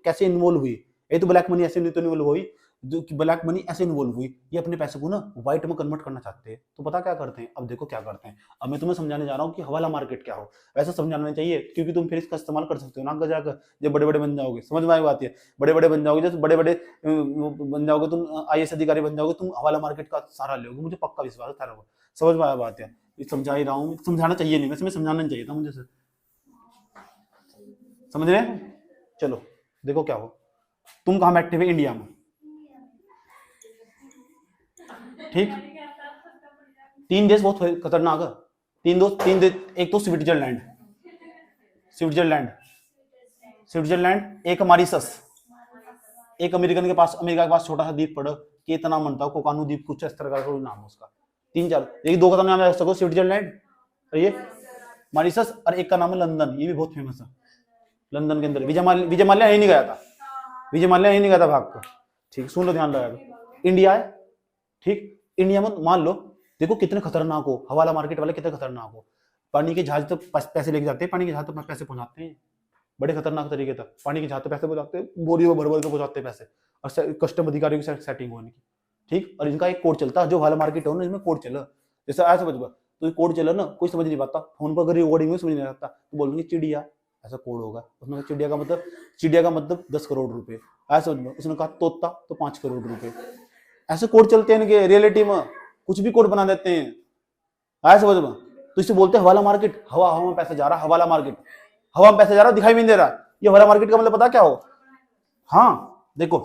कैसे इन्वॉल्व हुई, ये तो ब्लैक मनी ऐसे नहीं तो इन्वॉल्व हुई। जो कि ब्लैक मनी ऐसे इन्वॉल्व हुई, ये अपने पैसे को ना व्हाइट में कन्वर्ट करना चाहते हैं। तो पता क्या करते हैं, अब देखो क्या करते हैं। अब मैं तुम्हें समझाने जा रहा हूँ कि हवाला मार्केट क्या हो, वैसे समझाना चाहिए क्योंकि तुम फिर इसका इस्तेमाल कर सकते हो ना आगे जाकर, जब बड़े बड़े बन जाओगे। समझ में आई बात है, बड़े बड़े बन जाओगे, जैसे बड़े बड़े बन जाओगे तुम, IAS अधिकारी बन जाओगे, तुम हवाला मार्केट का सहारा लोगे, मुझे पक्का विश्वास है तारा को। समझ में आया बात है, समझा ही रहा हूँ, समझाना चाहिए नहीं, वैसे मैं समझाना नहीं चाहिए था मुझे सर, समझ रहे हैं। चलो देखो क्या हो, तुम कहाँ बैठे हुए, इंडिया में, ठीक। 3 देश बहुत खतरनाक है, 3 देश, एक तो स्विट्जरलैंड, स्विट्जरलैंड, एक मॉरिशस, एक अमेरिका के पास छोटा सा द्वीप पड़ा, कि इतना मनता है कोकानू द्वीप, कुछ इस तरह का कोई नाम है उसका। 3-4, एक 2 का नाम रख सको, स्विट्जरलैंड और ये मॉरिशस, और एक का नाम है लंदन, ये भी बहुत फेमस है। लंदन के अंदर विजय माल्या यही नहीं गया था, विजय माल्या यही नहीं गया था भाग कर, ठीक। सुन लो, ध्यान लगा। इंडिया है, ठीक। इंडिया में मान लो, देखो कितने खतरनाक हो हवाला मार्केट वाले, कितने खतरनाक हो। पानी के जहाज तक पैसे लेके जाते हैं, पानी के जहाज तक पैसे पहुंचाते हैं, बड़े खतरनाक तरीके तक पानी के जहाज तक पैसे पहुंचाते हैं, बोरियों भर भर के पहुंचाते हैं पैसे, और कस्टम अधिकारियों की सेटिंग होने की, ठीक। और इनका एक कोड चलता है, जो हवाला मार्केट है ना, इसमें कोड चला, जैसे आया समझ, तो ये कोड चला ना, कोई समझ नहीं पाता, फोन पर अगर रिकॉर्डिंग में समझ नहीं आता, तो बोलेंगे चिड़िया, ऐसा कोड होगा उसमें, चिड़िया का मतलब 10 करोड़ रुपए, ऐसा समझ। उसने कहा तोता, तो 5 करोड़ रुपए, ऐसे कोड चलते हैं इनके, रियलिटी में कुछ भी कोड बना देते हैं, आया समझ में। तो इसे बोलते हैं हवाला मार्केट, हवा में पैसा जा रहा, हवाला मार्केट, हवा में पैसा जा रहा, दिखाई नहीं दे रहा, ये हवाला मार्केट का मतलब पता क्या हो। हाँ देखो,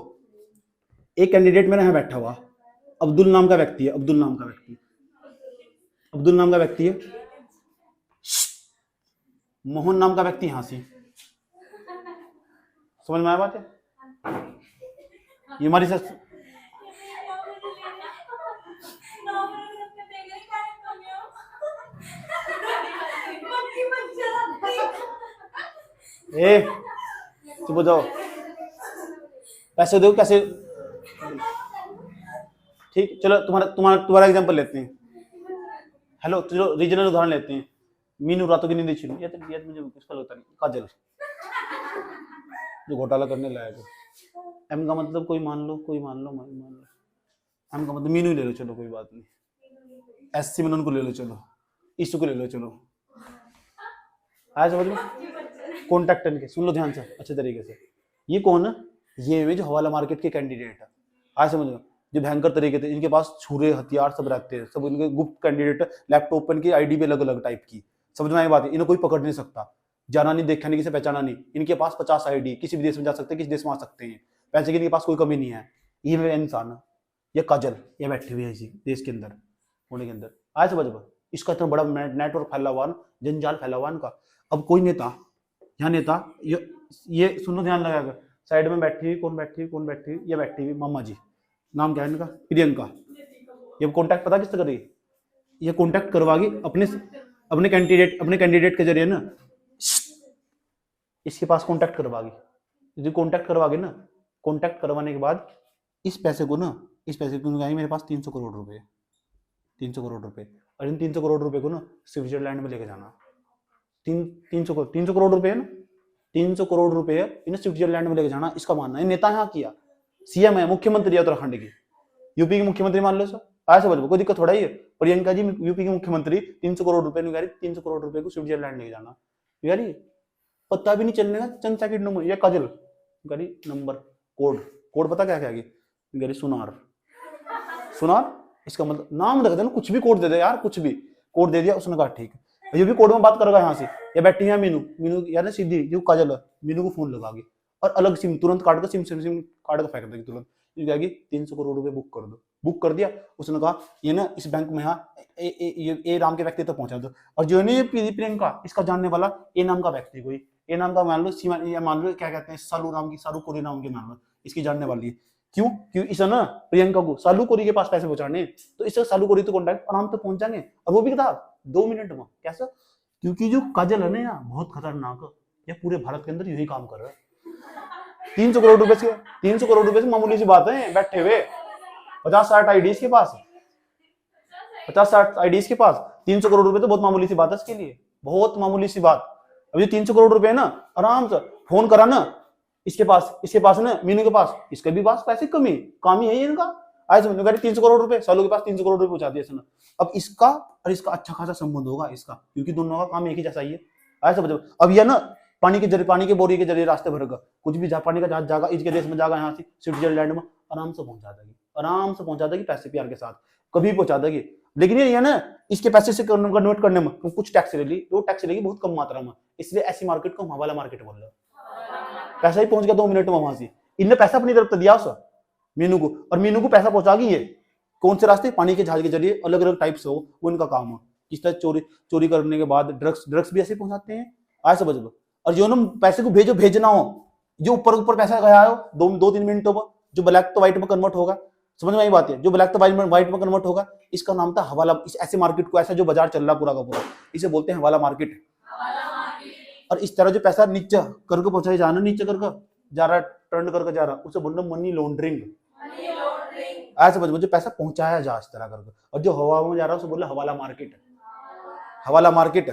एक कैंडिडेट मेरे यहाँ बैठा हुआ, अब्दुल नाम का व्यक्ति है, अब्दुल नाम का व्यक्ति है, मोहन नाम का व्यक्ति यहाँ से, समझ में आया बात है। ये हमारी सच, चुप हो जाओ, पैसे दो कैसे, ठीक। चलो तुम्हारा एग्जांपल लेते हैं, हेलो, चलो रीजनल उदाहरण लेते हैं। मीनू रातों की नींद छीनू, ये मुझे उसका लगता नहीं, काजल जो घोटाला करने लायक है। एम का मतलब कोई मान लो, एम का मतलब मीनू ले लो, चलो कोई बात नहीं। SC मनन को ले लो, चलो ईशु को ले लो, चलो आया समझ में। कॉन्टैक्ट इनके सुन लो ध्यान से अच्छे तरीके से, ये कौन है, ये जो हवाला मार्केट के कैंडिडेट है, आया समझ में, जो भयंकर तरीके थे, इनके पास छुरे हथियार सब रहते हैं, सब इनके गुप्त कैंडिडेट, लैपटॉप ओपन की आईडी भी अलग अलग टाइप की, समझ में आई बात है। इन्हें कोई पकड़ नहीं सकता, जाना नहीं, देखा नहीं, किसे पहचाना नहीं, इनके पास 50 आईडी, किसी भी देश में जा सकते हैं, किसी देश में आ सकते हैं, पैसे की इनके पास कोई कमी नहीं है। ये वे इंसान है, ये काजल, ये बैठी हुई है इसी देश के अंदर, होने के अंदर, आया समझ में। इसका इतना बड़ा नेटवर्क फैला हुआ, जंजाल फैला हुआ इनका। अब कोई नेता, यहाँ नेता, ये सुनो ध्यान लगाकर, साइड में बैठी हुई, कौन बैठी हुई, ये बैठी हुई मामा जी, नाम क्या है इनका, प्रियंका। ये कॉन्टैक्ट पता किससे करेगी, ये कॉन्टैक्ट करवागी अपने कैंडिडेट के जरिए ना, इसके पास कॉन्टैक्ट करवागी। जो कॉन्टैक्ट करवागी ना, कॉन्टैक्ट करवाने के बाद इस पैसे को मेरे पास 300 करोड़ रुपए, 300 करोड़ रुपए, और इन 300 करोड़ रुपए को ना स्विट्जरलैंड में लेके जाना। 300 करोड़ रुपए है ना, 300 करोड़ रुपए इन्हें स्विट्जरलैंड में लेके जाना, इसका मानना है। नेता यहाँ किया, CM है, मुख्यमंत्री है उत्तराखंड की, यूपी की मुख्यमंत्री मान लो सर, आया समझ में, कोई दिक्कत थोड़ा ही है। प्रियंका जी यूपी की मुख्यमंत्री, 300 करोड़ रुपए, 300 करोड़ रुपए को स्विट्जरलैंड लेके जाना, यार पता भी नहीं चलने का, चंद सेकंड में। ये काजल गाड़ी नंबर कोड पता क्या क्या, सुनार, इसका मतलब नाम रख देना, कुछ भी कोड दे दे यार, कुछ भी कोड दे दिया उसने, कहा ठीक है, ये भी कोड में बात करेगा यहाँ से। ये बैठी है मीनू यार ना सीधी, जो काजल है, मीनू को फोन लगागी और अलग सिम तुरंत काट कर, सिम काट कर फेंक देगी तुरंत। ये कहेगी 300 करोड़ रुपए बुक कर दो, बुक कर दिया। उसने कहा ये ना इस बैंक में यहाँ ए नाम के व्यक्ति तक पहुंचा दो, और जो है ना ये प्रियंका, इसका जानने वाला ए नाम का व्यक्ति, कोई ए नाम का मान लो, क्या कहते हैं, सालू कोरी नाम के मान लो, इसकी जानने वाली है। क्यों इसे ना प्रियंका को सालू कोरी के पास पैसे पहुंचाने, तो इससे सालू कोरी तो कॉन्टैक्ट आराम से पहुंच जाएंगे, और वो भी था 2 मिनट में। कैसा, क्योंकि जो काजल है ना यहाँ बहुत खतरनाक, ये पूरे भारत के अंदर यही काम कर रहा है। 300 करोड़ रुपए से मामूली सी बात है, बैठे हुए 50-60 आईडीज के पास, 50-60 आईडीज के पास 300 करोड़ रुपए तो बहुत मामूली सी बात है इसके लिए, बहुत मामूली सी बात। अब ये 300 करोड़ रुपए है ना, आराम से फोन करा ना, इसके पास ना, मीनू के पास, इसके भी पास पैसे कमी काम ही है इनका। आज समझ में 300 करोड़ रुपए, सालों के पास 300 करोड़ रुपए पहुंचा दिया इसने। अब इसका और इसका अच्छा खासा संबंध होगा इसका, क्योंकि दोनों का काम एक ही जैसा ही है। आज समझो, अब यह ना पानी के बोरी के जरिए रास्ते भरेगा, कुछ भी पानी का जहाज जाएगा, इसके देश में जाएगा, यहाँ से स्विट्जरलैंड में आराम से पहुंचा देगी पैसे प्यार के साथ, कभी पहुंचा देगी। लेकिन ये ना इसके पैसे से कन्वर्ट करने में कुछ टैक्स ले ली, वो टैक्स लेगी बहुत कम मात्रा में, इसलिए ऐसी मार्केट को हम हवाला मार्केट बोल रहे हैं। पैसा ही पहुंच गया 2 मिनट में वहां से, इनने पैसा अपनी तरफ दिया उस मीनू को, और मीनू को पैसा पहुंचा गई। ये कौन से रास्ते, पानी के जहाज के जरिए, अलग अलग टाइप से हो, वो इनका काम है। किस तरह चोरी करने के बाद ड्रग्स भी ऐसे पहुंचाते हैं, आज समझ लो। और जो ना पैसे को भेजना हो, जो ऊपर पैसा गया हो 2-3 मिनटों में, जो ब्लैक तो व्हाइट में कन्वर्ट होगा, समझ में आई बात है, जो ब्लैक तो व्हाइट में कन्वर्ट होगा, इसका नाम था हवाला। इस ऐसे मार्केट को, ऐसा जो बाजार चल रहा पूरा का पूरा, इसे बोलते हैं हवाला मार्केट। और इस तरह जो पैसा नीचे करके पहुंचाई जाना, नीचे करके जा रहा, टर्न करके जा रहा, उसे बोलना मनी लॉन्ड्रिंग। ऐसे समझ, मुझे पैसा पहुंचाया जा इस तरह करके, और जो हवा में जा रहा है उसे बोले हवाला मार्केट, हवाला मार्केट।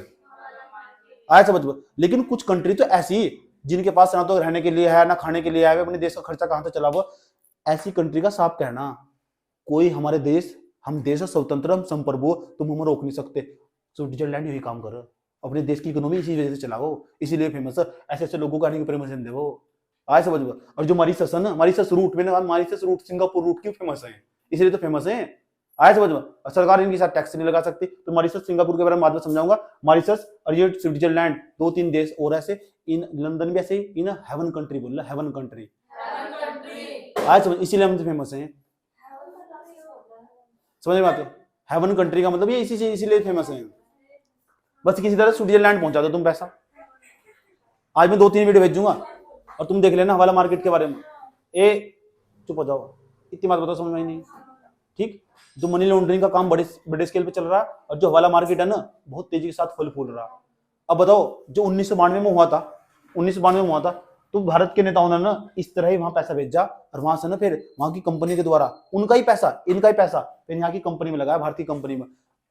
ऐसे समझ। लेकिन कुछ कंट्री तो ऐसी जिनके पास ना तो रहने के लिए है, ना खाने के लिए है, अपने देश का खर्चा कहां से चलाओ, ऐसी कंट्री का साफ कहना, कोई हमारे देश, हम देश है स्वतंत्र, हम संप्रभु, तुम हमें रोक नहीं सकते। स्विट्जरलैंड यही काम करो, अपने देश की इकोनॉमी इसी वजह से चलाओ, इसीलिए फेमस है, ऐसे ऐसे लोगों को आने की परमिशन दे। आज समझ। और जो मॉरिशस है ना, मॉरिशस रूट, मैंने कहा मॉरिशस रूट सिंगापुर रूट क्यों फेमस है, इसलिए तो फेमस है। आज समझ। सरकार इनके साथ टैक्स नहीं लगा सकती, तो मॉरिशस सिंगापुर के बारे में बाद में समझाऊंगा। मॉरिशस और ये स्विट्जरलैंड, 2-3 देश और ऐसे, इन लंदन भी ऐसे इन हेवन कंट्री बोल रहा, हेवन कंट्री। आज समझ, इसीलिए हम फेमस हैं, समझ में आते। हेवन कंट्री का मतलब ये इसीलिए फेमस है। बस किसी तरह स्विट्जरलैंड पहुंचा दो तुम पैसा। आज मैं 2-3 वीडियो भेजूंगा और तुम देख लेना हवाला मार्केट के बारे में। चुप हो जाओ, इतनी बात बताओ, समझ में नहीं, ठीक। जो मनी लॉन्ड्रिंग का काम बड़े स्केल पे चल रहा है, और जो हवाला मार्केट है ना, बहुत तेजी के साथ फल फूल रहा। अब बताओ, जो 1992 में हुआ था, 1992 में हुआ था, तो भारत के नेताओं ने ना इस तरह ही वहां पैसा भेजा, और वहां से ना फिर वहां की कंपनी के द्वारा उनका ही पैसा, इनका ही पैसा फिर यहाँ की कंपनी में लगाया, भारतीय कंपनी में,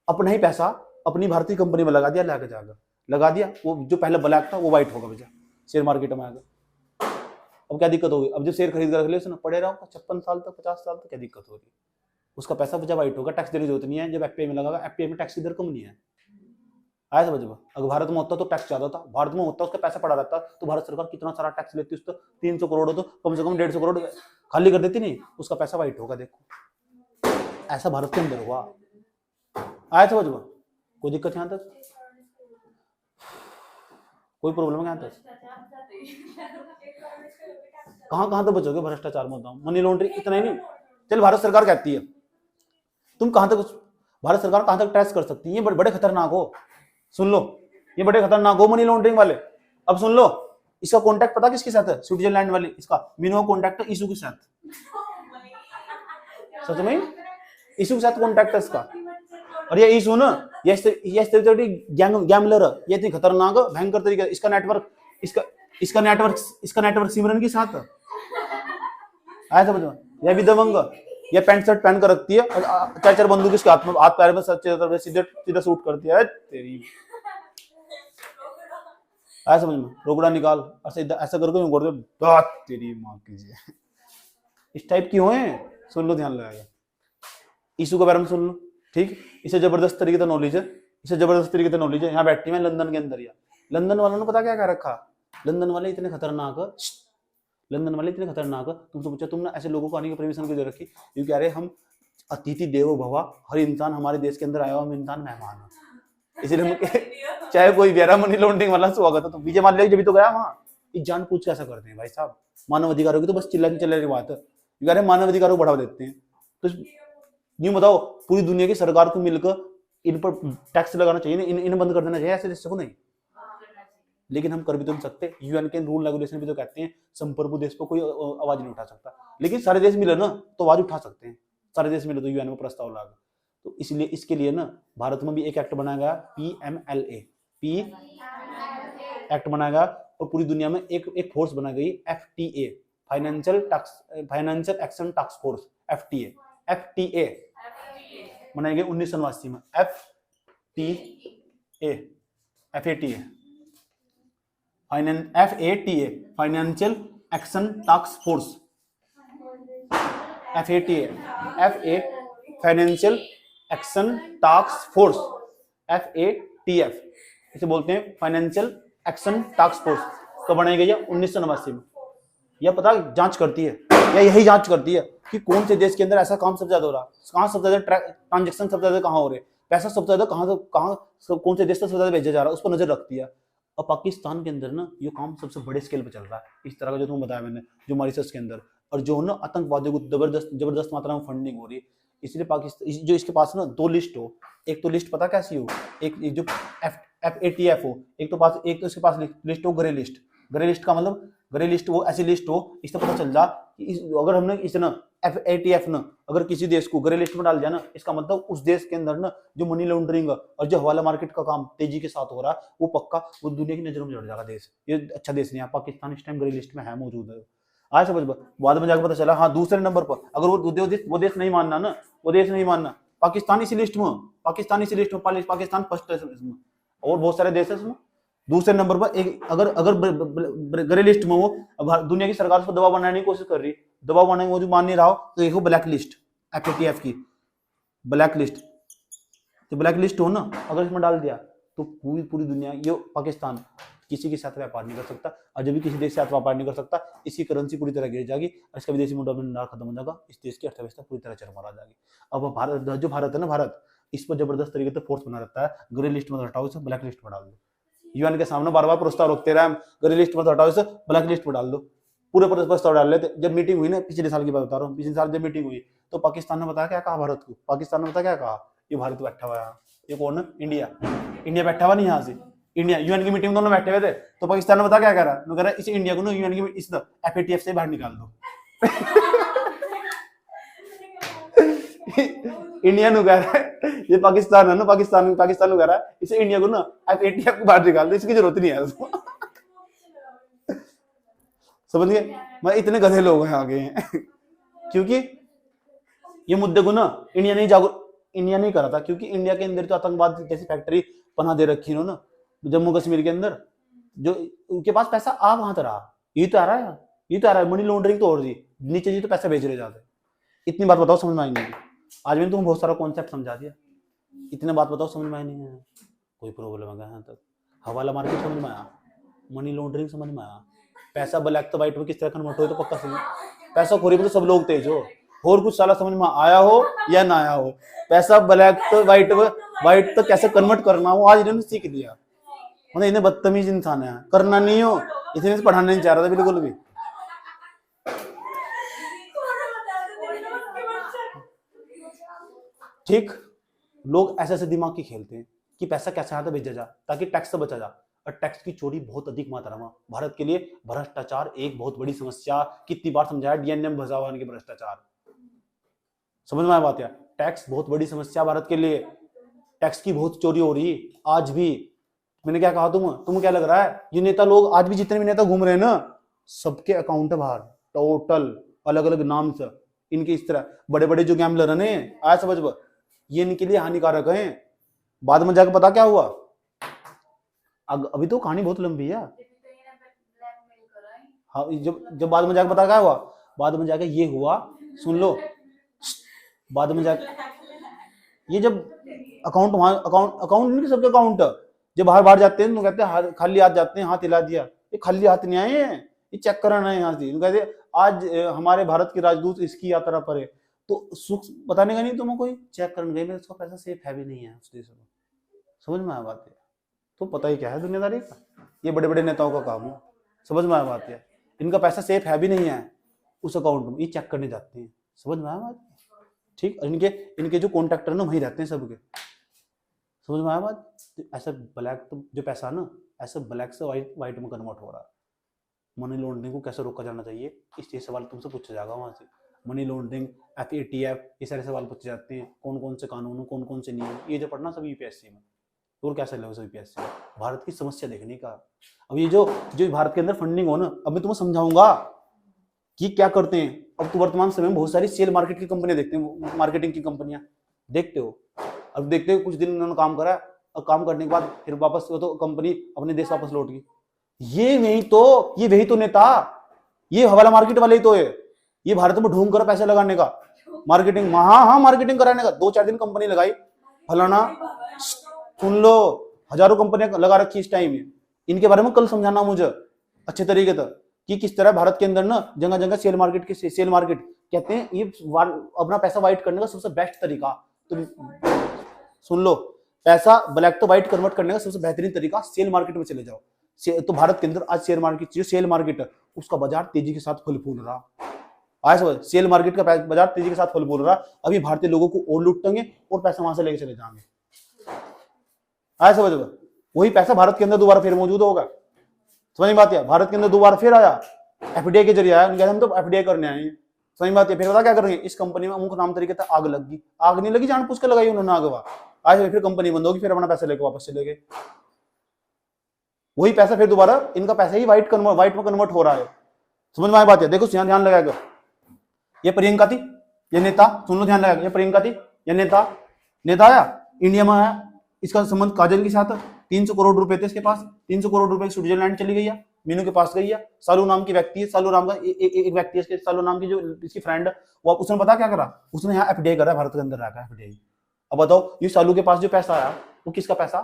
अपना ही पैसा अपनी भारतीय कंपनी में लगा दिया, लाके जाकर लगा दिया। वो जो पहले ब्लैक था वो व्हाइट होगा भैया, शेयर मार्केट में आएगा। अब क्या दिक्कत होगी, अब जो शेयर खरीद कर रख ले पड़े रहो 56 साल तक, 50 साल तक, क्या दिक्कत हो रही है, उसका पैसा जब व्हाइट होगा, टैक्स देने की जरूरत नहीं है। जब एफपीआई में लगागा, एफपीआई में टैक्स की दर कम नहीं है। आया समझ में। अगर भारत में होता तो टैक्स ज्यादा था, भारत में होता उसका पैसा पड़ा रहता, तो भारत सरकार कितना सारा टैक्स लेती, उसको 300 करोड़ हो तो कम से कम 150 करोड़ खाली कर देती, नहीं उसका पैसा व्हाइट होगा। देखो ऐसा भारत के अंदर हुआ। आया समझ में। कोई दिक्कत यहाँ तक, कोई प्रॉब्लम है यहाँ तक? कहां तक बचोगे भ्रष्टाचार में, बताओ। मनी लॉन्ड्रिंग इतना ही नहीं, चल भारत सरकार कहती है, तुम कहां तक, भारत सरकार कहां तक टैक्स कर सकती है, ये बड़े खतरनाक हो, सुन लो, ये बड़े खतरनाक हो मनी लॉन्ड्रिंग वाले। अब सुन लो, इसका कॉन्टैक्ट पता किसके साथ है, स्विट्जरलैंड वाले, इसका मीनू कॉन्टैक्ट है ईशू के साथ। सच में ईशू के साथ कॉन्टैक्ट है इसका। और ये ईशू ना, ये गैम्बलर है, ये इतनी खतरनाक भयंकर तरीके, इसका नेटवर्क सिमरन के साथ है। आया समझ में। यह भी दबंग, ये पैंट शर्ट पहन कर रखती है और 4 बंदूक इसके हाथ में, हाथ पैर में सीधे शूट करती है तेरी। आया समझ में। रोकड़ा निकाल, ऐसा करके उड़ दे तेरी माँ की। इस टाइप की हुए, सुन लो, ध्यान लगाएगा। ईशू के बारे में सुन लो, ठीक। इसे जबरदस्त तरीके से नॉलेज है, यहाँ बैठी मैं लंदन के अंदर। या लंदन वालों ने पता क्या कह रखा, लंदन वाले इतने खतरनाक, तुमसे पूछा तुमने ऐसे लोगों को आने की परमिशन क्यों दे रखी, क्योंकि कह रहे हम अतिथि देवो भव, हर इंसान हमारे देश के अंदर आया हुआ इंसान मेहमान है, इसलिए हम चाहे कोई भी मनी लॉन्ड्रिंग वाला स्वागत है, तो विजय माल्या जब तो गया वहां। ये जान पूछ कैसा करते हैं भाई साहब, मानव अधिकारों की तो बस चिल्ला की बात है, कह रहे मानव अधिकारों को बढ़ावा देते हैं। तो यूं बताओ, पूरी दुनिया की सरकार को मिलकर इन पर टैक्स लगाना चाहिए, इन्हें बंद कर देना चाहिए ऐसे देशों को, नहीं। लेकिन हम कर भी तो नहीं सकते, यूएन के रूल रेगुलेशन भी तो कहते हैं संप्रभु देश पर कोई आवाज नहीं उठा सकता, लेकिन सारे देश मिले ना तो आवाज उठा सकते हैं, सारे देश मिले तो यूएन में प्रस्ताव लागा। तो इसलिए इसके लिए ना भारत में भी एक एक्ट बनाया गया, PMLA एक्ट बनाया गया, और पूरी दुनिया में एक फोर्स बनाई गई, FTA, financial action task force, FTA बनाई गई 1989 में, FATA financial action task force, FATA, FA financial action task force, FATF, इसे बोलते हैं फाइनेंशियल एक्शन टास्क फोर्स। तो बनाई गई है 1989 में। यह पता जांच करती है, या यही जांच करती है कि कौन से देश के अंदर ऐसा काम सबसे ज्यादा हो रहा है, कहाँ सबसे ज्यादा ट्रांजेक्शन सबसे ज्यादा कहाँ हो रहे हैं, पैसा सबसे ज्यादा कहाँ कौन से देश से सबसे ज्यादा भेजा जा रहा है, उस पर नजर रखती है। और पाकिस्तान के अंदर ना ये काम सबसे बड़े स्केल पे चल रहा है, इस तरह का जो तुम्हें बताया मैंने, जो मॉरिशस के अंदर, और जो ना आतंकवादियों को जबरदस्त मात्रा में फंडिंग हो रही है। इसलिए पाकिस्तान जो इसके पास ना दो लिस्ट हो, एक तो लिस्ट पता कैसी हो, एक जो FATF हो, एक तो इसके पास लिस्ट हो ग्रे लिस्ट। ग्रे लिस्ट का मतलब, ग्रे लिस्ट वो ऐसी लिस्ट हो इससे पता चल जा कि अगर हमने इस ना FATF ना अगर किसी देश को ग्रे लिस्ट में डाल दिया ना, इसका मतलब उस देश के अंदर ना जो मनी लॉन्ड्रिंग और जो हवाला मार्केट का काम तेजी के साथ हो रहा है, वो पक्का वो दुनिया की नजरों में चढ़ जाएगा देश। ये अच्छा देश नहीं है, पाकिस्तान इस टाइम ग्रे लिस्ट में है, मौजूद है। आज समझ, बाद में जाकर पता चला हाँ दूसरे नंबर पर अगर वो देश नहीं मानना ना, वो देश नहीं मानना, पाकिस्तान इसी लिस्ट में, पाकिस्तान फर्स्ट है इसमें, और बहुत सारे देश है इसमें। दूसरे नंबर पर एक अगर ग्रे लिस्ट में हो, दुनिया की सरकार उस पर दबाव बनाने की कोशिश कर रही, दबाव बनाने की मान नहीं रहा हो, तो देखो ब्लैक लिस्ट, FATF की ब्लैक लिस्ट। तो ब्लैक लिस्ट हो ना, अगर इसमें डाल दिया तो पूरी दुनिया, ये पाकिस्तान किसी के साथ व्यापार नहीं कर सकता, और जब भी किसी देश से व्यापार नहीं कर सकता, इसकी करेंसी पूरी तरह गिर जाएगी और इसका विदेशी मुद्रा भंडार खत्म हो जाएगा, इस देश की अर्थव्यवस्था पूरी तरह चरमरा जाएगी। अब भारत है ना, भारत इस पर जबरदस्त तरीके से फोर्स बना रहता है, ग्रे लिस्ट में हटाओ इसे, ब्लैक लिस्ट में डाल दो। UN के सामने बार बार प्रस्ताव रखते रहे, ग्रे लिस्ट में हटाओ इसे, ब्लैक लिस्ट में डाल दो, पूरे प्रस्ताव डाल लेते। जब मीटिंग हुई ना, पिछले साल की बात बता रहा हूँ, पिछले साल जब मीटिंग हुई तो पाकिस्तान ने बताया क्या कहा भारत को, पाकिस्तान ने बताया क्या कहा, ये भारत बैठा हुआ है, ये कौन है, इंडिया बैठा हुआ नहीं, यहाँ से इंडिया, UN की मीटिंग दोनों बैठे हुए थे, तो पाकिस्तान ने बता क्या कह रहा है, इस इंडिया को ना UN की इस FATF से बाहर निकाल दो। इंडिया नु कह रहा है, ये पाकिस्तान है ना, पाकिस्तान नु कह रहा है इसे इंडिया को ना FATF को बाहर निकाल दो, इसकी जरूरत नहीं है उसको। समझ गए, मैं इतने गधे लोग हैं आगे हैं। क्योंकि ये मुद्दे को ना इंडिया नहीं कर रहा था, क्योंकि इंडिया के अंदर तो आतंकवाद जैसी फैक्ट्री बना दे रखी है ना, जम्मू कश्मीर के अंदर, जो उनके पास पैसा आ कहां से रहा, ये तो आ रहा है, मनी लॉन्ड्रिंग तो हो रही, नीचे जी तो पैसा भेज रहे जाते। इतनी बात बताओ समझ में आई नहीं, आज मैंने तुम्हें बहुत सारा कॉन्सेप्ट समझा दिया, इतने बात बताओ समझ में आई नहीं है, कोई प्रॉब्लम है यहाँ तक, हवाला मार्केट समझ में आया, मनी लॉन्ड्रिंग समझ में आया, पैसा ब्लैक तो व्हाइट में किस तरह कन्वर्ट हो, तो पक्का समझ, पैसा खोरी में तो सब लोग तेज हो, और कुछ साला समझ में आया हो या ना आया हो, पैसा ब्लैक तो व्हाइट तो कैसे कन्वर्ट करना हो आज इन्होंने सीख लिया। मतलब इन्हें बदतमीज इंसान है, करना नहीं हो इसलिए पढ़ाना नहीं चाह रहा था बिल्कुल भी। ठीक, लोग ऐसे दिमाग की खेलते हैं कि पैसा कैसे आता भेजा जा ताकि टैक्स से बचा जा, और टैक्स की चोरी बहुत अधिक मात्रा में भारत के लिए, भ्रष्टाचार एक बहुत बड़ी समस्या, कितनी बार समझाया डीएनए में फंसा हुआ के भ्रष्टाचार, समझ में आया बात यार, टैक्स बहुत बड़ी समस्या भारत के लिए, टैक्स की बहुत चोरी हो रही आज भी। मैंने क्या कहा, तुम्हें क्या लग रहा है, ये नेता लोग आज भी जितने भी नेता घूम रहे हैं ना, सबके अकाउंट है बाहर टोटल अलग अलग नाम से, इनके इस तरह बड़े बड़े जो गैम्बलर है आया समझ, ये इनके लिए हानिकारक है। बाद में जाकर पता क्या हुआ, अभी तो कहानी बहुत लंबी है, हाँ, जब बाद में जाकर पता क्या हुआ, बाद में जाकर ये हुआ, सुन लो, बाद में जाकर ये जब अकाउंट नहीं, सबके अकाउंट जब बाहर जाते हैं तो कहते हैं खाली हाथ जाते हैं, हाथ हिला दिया, ये खाली हाथ नहीं आए हैं, ये चेक कराना है यहाँ से, कहते आज हमारे भारत के राजदूत इसकी यात्रा पर है, तो सुख बताने का नहीं तुम्हें, कोई चेक करने गए, उसका पैसा सेफ है भी नहीं है उस देश में, समझ में आया बात है, तो पता ही क्या है दुनियादारी का, ये बड़े बड़े नेताओं का काम है, समझ में आया बात है, इनका पैसा सेफ है भी नहीं है उस अकाउंट में, ये चेक करने जाते हैं, समझ में आया बात, ठीक, इनके जो कॉन्ट्रैक्टर ना वहीं रहते हैं सबके, समझ में आया बात, ऐसा ब्लैक जो पैसा ना ऐसा ब्लैक से व्हाइट में कन्वर्ट हो रहा है, मनी लॉन्ड्रिंग को कैसे रोका जाना चाहिए, इसलिए सवाल तुमसे पूछा जाएगा वहां से, मनी लॉन्ड्रिंग, FATF, ये सारे सवाल पूछे जाते हैं, कौन कौन से कानून, कौन कौन से नियम, ये जो पढ़ना सब यूपीएससी में, और क्या सिलेबस है यूपीएससी में, भारत की समस्या देखने का। अब ये जो भारत के अंदर फंडिंग हो ना, अब मैं तुम्हें समझाऊंगा कि क्या करते हैं। अब तो वर्तमान समय में बहुत सारी सेल मार्केट की कंपनियां देखते हैं, मार्केटिंग की कंपनियां देखते हो, अब देखते हो कुछ दिन उन्होंने काम करा और काम करने के बाद फिर वापस वो तो कंपनी अपने देश वापस लौट गई, ये वही तो नेता, ये हवाला मार्केट वाले ही तो है, ये भारत में ढूंढ कर पैसे लगाने का, मार्केटिंग, हाँ हाँ मार्केटिंग कराने का। 2-4 दिन कंपनी लगाई, फलाना, सुन लो, हजारों कंपनियां लगा रखी इस टाइम में। इनके बारे में कल समझाना मुझे अच्छे तरीके से कि किस तरह भारत के अंदर ना जगह जगह सेल मार्केट कहते हैं, ये अपना पैसा व्हाइट करने का सबसे बेस्ट तरीका। तो सुन लो, पैसा ब्लैक तो व्हाइट कन्वर्ट करने का सबसे बेहतरीन तरीका, सेल मार्केट में चले जाओ। तो भारत के अंदर आज शेयर मार्केट, जो सेल मार्केट है उसका बाजार तेजी के साथ फल फूल रहा। आज समझ, सेल मार्केट का बाजार तेजी के साथ फल फूल रहा। अभी भारतीय लोगों को और लूटेंगे और पैसा वहां से लेके चले जाएंगे। आज समझ, वही पैसा भारत के अंदर दोबारा फिर मौजूद होगा। समझ में बात है? भारत के अंदर दोबारा फिर आया, एफडीआई के जरिए आया। उनके हम तो एफडीआई करने आए हैं। समझ में बात है? फिर पता क्या करेंगे, इस कंपनी में अमुक नाम तरीके से आग लग गई, आग नहीं लगी, जान पूछ के लगाई उन्होंने आग। आज फिर कंपनी बंद होगी, फिर अपना पैसा लेके वापस चले गए। वही पैसा फिर दोबारा, इनका पैसा ही व्हाइट में कन्वर्ट हो रहा है। समझ में आई बात है? देखो ध्यान लगाएगा, ये प्रियंका थी, ये नेता, सुन लो ध्यान लगाएगा, ये प्रियंका थी, ये नेता आया, इंडिया में आया, इसका संबंध काजल के साथ। 300 करोड़ रुपए थे इसके पास, 300 करोड़ रुपए स्विट्जरलैंड चली गई है, मीनू के पास गई है। सालू नाम की व्यक्ति है, सालू नाम का एक व्यक्ति है, सालू नाम की जो इसकी फ्रेंड है, वो उसने पता क्या करा, उसने यहाँ एफडीआई करा, भारत के अंदर रखा एफडीआई। अब बताओ, ये सालू के पास जो पैसा आया वो किसका पैसा?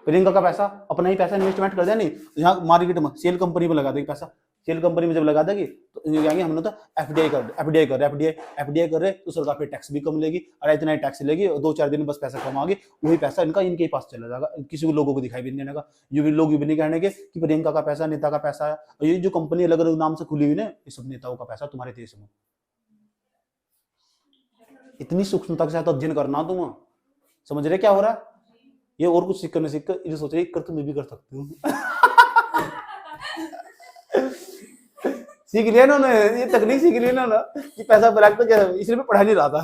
प्रियंका का पैसा, अपना ही पैसा इन्वेस्टमेंट कर दिया। नहीं, यहाँ मार्केट में सेल कंपनी में लगा देगी पैसा, सेल कंपनी में जब लगा देगी तो कहेंगे हमने तो एफडीआई कर रहे तो सरकार पे टैक्स भी कम लेगी, और इतना ही टैक्स लेगी, 2-4 दिन में बस पैसा कमाओगे, वही पैसा इनके पास चला जाएगा, किसी को लोगों को दिखाई भी नहीं देने का। लोग ये भी नहीं कहने के कि प्रियंका का पैसा, नेता का पैसा है। और ये जो कंपनी अलग अलग नाम से खुली हुई है, ये सब नेताओं का पैसा तुम्हारे देश में। इतनी सूक्ष्मता के साथ अध्ययन करना तुम, समझ रहे क्या हो रहा है? ये और कुछ सीख कर सोच रहे कर तो मैं भी कर सकती हूँ। सीख लिया ना, ये तकनीक सीख लिया ना कि पैसा ब्लैक तो क्या, इसलिए मैं पढ़ा नहीं रहा था।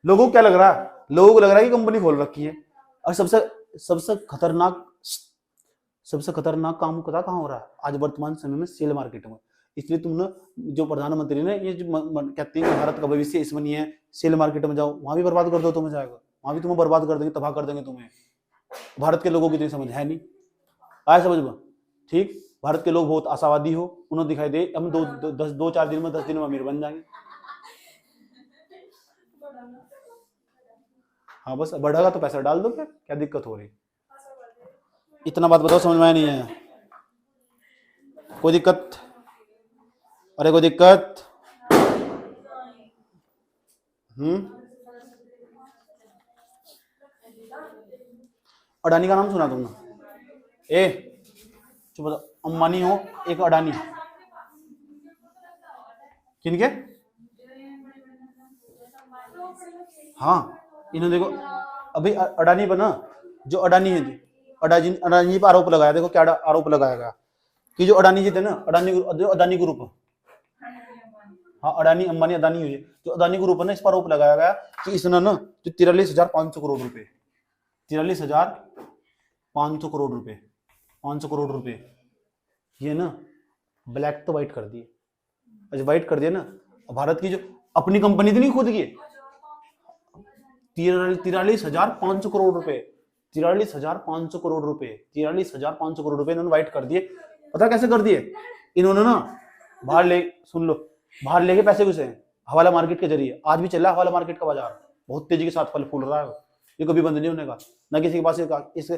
लोगों को क्या लग रहा है? लोगों को लग रहा है कि कंपनी खोल रखी है। और सबसे खतरनाक काम पता कहाँ हो रहा है आज वर्तमान समय में? सेल मार्केट में। इसलिए तुमने जो प्रधानमंत्री ने ये जो कहते हैं कि भारत का भविष्य इसमें नहीं है, सेल मार्केट में जाओ, वहां भी बर्बाद कर दो, तुम्हें जाएगा, वहां भी तुम्हें बर्बाद कर देंगे, तबाह कर देंगे तुम्हें। भारत के लोगों की तो समझ है नहीं, आया समझ में? ठीक, भारत के लोग बहुत आशावादी हो, उन्हें दिखाई दे हम 2-4 दिन में 10 दिन में अमीर बन जाएंगे। हाँ बस बढ़ेगा तो पैसा डाल दो, फिर क्या दिक्कत हो रही? इतना बात बताओ, समझ में नहीं है? कोई दिक्कत? अरे कोई दिक्कत? अडानी का नाम सुना तुमने? चुप बताओ, अंबानी हो एक अडानी, किनके? हाँ, इन्होंने देखो अभी अडानी बना, जो अडानी है, अडानी पर आरोप लगाया। देखो क्या आरोप लगाया गया कि जो अडानी जी थे ना, अडानी ग्रुप, हाँ अडानी अंबानी अडानी हुई, जो अडानी ग्रुप है ना, इस पर आरोप लगाया गया कि इसने ना जो 43,500 करोड़ रुपए, 43,500 करोड़ रुपए, 500 करोड़ रुपए ये ना ब्लैक तो व्हाइट कर दिए। अच्छा व्हाइट कर दिया ना, भारत की जो अपनी कंपनी थी नहीं खुद की, 43,500 करोड़ रुपए, 43,500 करोड़ रुपए, 43,500 करोड़ रुपए इन्होंने व्हाइट कर दिए। पता कैसे कर दिए? इन्होंने ना बाहर ले, सुन लो, बाहर लेके पैसे घुसे हैं हवाला मार्केट के जरिए। आज भी चल रहा है हवाला मार्केट का बाजार, बहुत तेजी के साथ फल फूल रहा है, ये कभी बंद नहीं होने का। ना किसी के पास किसी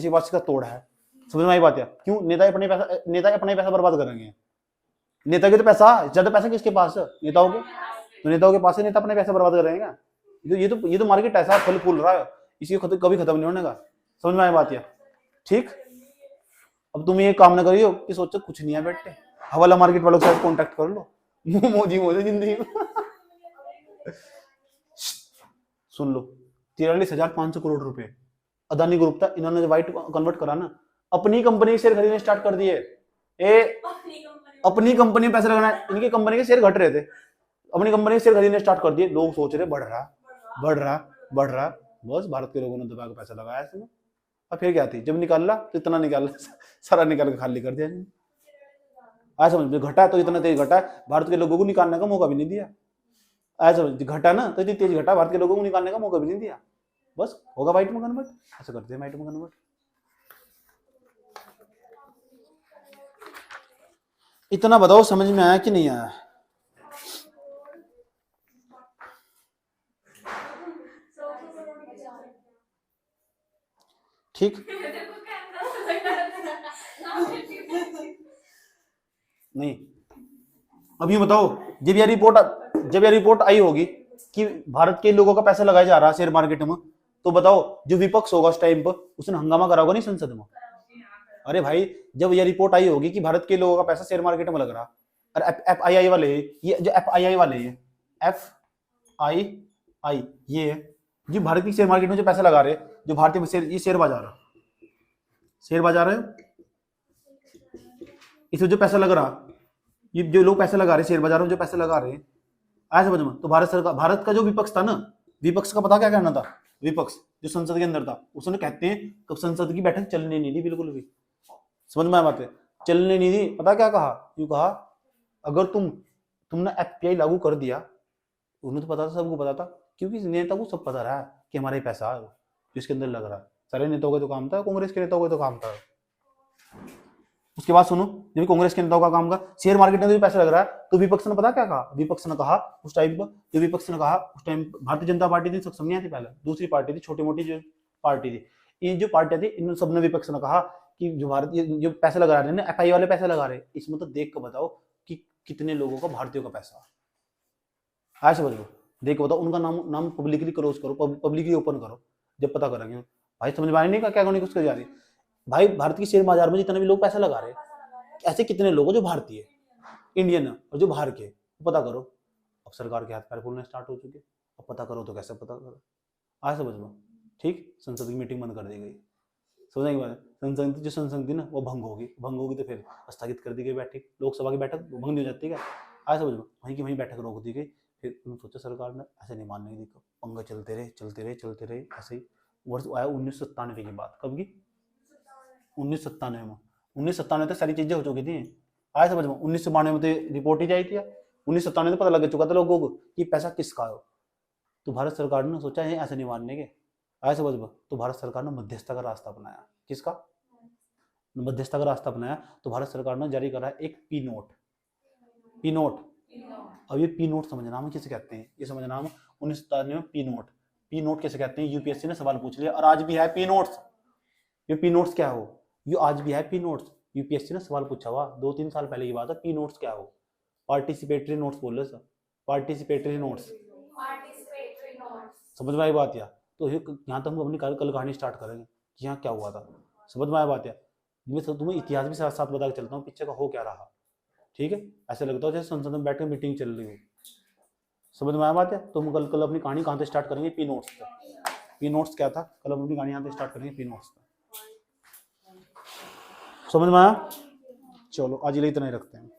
के पास इसका तोड़ है। समझ में आई बात है? क्यों? नेता अपना ही पैसा बर्बाद करेंगे। नेता के तो पैसा ज्यादा, पैसा किसके पास है? नेताओं के, तो नेताओं के पास है, नेता अपने पैसा बर्बाद करेंगे। ये तो मार्केट ऐसा फल फूल रहा है, इसी कभी खत्म नहीं होने का। समझ में आई बात है? ठीक, अब तुम ये काम ना करियो कि सोचो कुछ नहीं है बेटे, हवाला मार्केट वालों के साथ कॉन्टेक्ट कर लो, मोदी जिंदगी में। सुन लो, 43,500 करोड़ रुपए अदानी ग्रुप था, इन्होंने व्हाइट कन्वर्ट करा ना, अपनी कंपनी के शेयर खरीदने स्टार्ट कर दिए। अपनी कंपनी में पैसे लगाना, इनकी कंपनी के शेयर घट रहे थे, अपनी कंपनी के शेयर खरीदने स्टार्ट कर दिए। लोग सोच रहे बढ़ रहा, बस भारत के लोगों ने दबा के पैसा लगाया इसमें। अब फिर क्या थी, जब निकाला तो इतना निकाला, सारा निकाल के खाली कर दिया। आज समझ, घटा तो इतना तेज घटा, भारत के लोगों को निकालने का मौका भी नहीं दिया। आज समझ, घटा ना तो इतनी तेज घटा, भारत के लोगों को निकालने का मौका भी नहीं दिया। बस होगा वाइट में कन्वर्ट, ऐसे करते हैं वाइट में कन्वर्ट। इतना बताओ समझ में आया कि नहीं आया? ठीक नहीं, अब ये बताओ, जब यह रिपोर्ट आई होगी कि भारत के लोगों का पैसा लगाया जा रहा है शेयर मार्केट में, तो बताओ जो विपक्ष होगा उस टाइम पर उसने हंगामा करा होगा नहीं संसद में? अरे भाई जब यह रिपोर्ट आई होगी कि भारत के लोगों का पैसा शेयर मार्केट में लग रहा, अरे FII वाले, ये जो FII वाले हैं, FII ये जो भारत की शेयर मार्केट में जो पैसा लगा रहे, जो भारतीय शेयर, ये शेयर बाजार है, इसमें जो पैसा लग रहा, ये जो लोग पैसा लगा रहे शेयर बाजार में, जो पैसा लगा रहे हैं, आया समझ में? तो भारत का जो विपक्ष था ना, विपक्ष का पता क्या कहना था? विपक्ष जो संसद के अंदर था, उसने कहते हैं कब संसद की बैठक चलने नहीं दी, बिल्कुल भी। समझ में आया बात है? चलने नहीं दी। पता क्या कहा? यूं कहा, अगर तुमने FPI लागू कर दिया, उन्हें तो पता था, सबको पता था, क्योंकि नेता को सब पता रहा है कि हमारा पैसा है जो इसके अंदर लग रहा है। सारे नेताओं का तो काम था, कांग्रेस के नेताओं का तो काम था। उसके बाद सुनो, जब कांग्रेस के नेताओं का काम का शेयर मार्केट में जो पैसा लग रहा है, तो विपक्ष ने पता क्या कहा? विपक्ष ने कहा उस टाइम पर, जो विपक्ष ने कहा उस टाइम, भारतीय जनता पार्टी थी, सक्षम नहीं थी पहले, दूसरी पार्टी थी, छोटी मोटी जो पार्टी थी, ये जो पार्टियां थी, इन सबने विपक्ष ने कहा कि जो भारत जो पैसा लगा रहे हैं, FII वाले पैसा लगा रहे, इसमें तो देख कर बताओ कि कितने लोगों का, भारतीयों का पैसा है, समझ लो। देखो बताओ, उनका नाम पब्लिकली क्लोज करो, पब्लिकली ओपन करो, जब पता करेंगे। भाई समझ में आया नहीं क्या होने कुछ कर जा रही? भाई भारत की शेयर बाजार में जितने भी लोग पैसा लगा रहे हैं, ऐसे कितने लोग जो भारतीय, इंडियन और जो बाहर के, पता करो। अब सरकार के हाथ पैर फूलने स्टार्ट हो चुके, अब पता करो तो कैसे पता करो? आया समझ में? ठीक, संसद की मीटिंग बंद कर दी गई। समझने की बात, संसद थी ना, वो भंग होगी तो फिर स्थगित कर दी गई बैठक, लोकसभा की बैठक भंग नहीं हो जाती क्या? आया समझ में? वहीं की वहीं बैठक रोक दी गई। फिर उन्होंने सोचा सरकार ने, ऐसे नहीं मानने की, पंगा चलते रहे ऐसे ही। वर्ष आया 1997 की बात, कब की? 1997 में। 1997 तक सारी चीजें हो चुकी थी। आया समझ में? 1992 में तो रिपोर्ट ही आई थी। 1997 में पता लग चुका था लोगों को कि पैसा किसका हो। तो भारत सरकार ने सोचा है ऐसे नहीं मानने के, आया समझ में? तो भारत सरकार ने मध्यस्थता का रास्ता अपनाया। किसका? मध्यस्थता का रास्ता अपनाया। तो भारत सरकार ने जारी करा एक पी नोट। अब ये पी नोट समझना हम किसे कहते हैं, ये समझना हम 1997 में पी नोट कैसे कहते हैं? यूपीएससी ने सवाल पूछ लिया और आज भी है पी नोट्स। ये पी नोट्स क्या हो, ये आज भी है पी नोट्स। यूपीएससी ने सवाल पूछा हुआ 2-3 साल पहले की बात है, पी नोट्स क्या हो? पार्टिसिपेटरी नोट्स बोल रहे सर, पार्टिसिपेटरी नोट्स। समझ में आई बात? या तो यहाँ तक हम अपनी कल कहानी स्टार्ट करेंगे कि यहाँ क्या हुआ था। समझ में आया बात? या मैं तुम्हें इतिहास भी साथ साथ बता के चलता हूँ पीछे का हो क्या रहा। ठीक है, ऐसे लगता है जैसे संसद में बैठ कर मीटिंग चल रही हो। समझ में आया बात? या तो हम कल अपनी कहानी कहाँ से स्टार्ट करेंगे? पी नोट्स से। पी नोट्स क्या था, कल हम अपनी कहानी यहाँ से स्टार्ट करेंगे पी नोट्स से। समझ में आया? चलो आज इतना ही रखते हैं।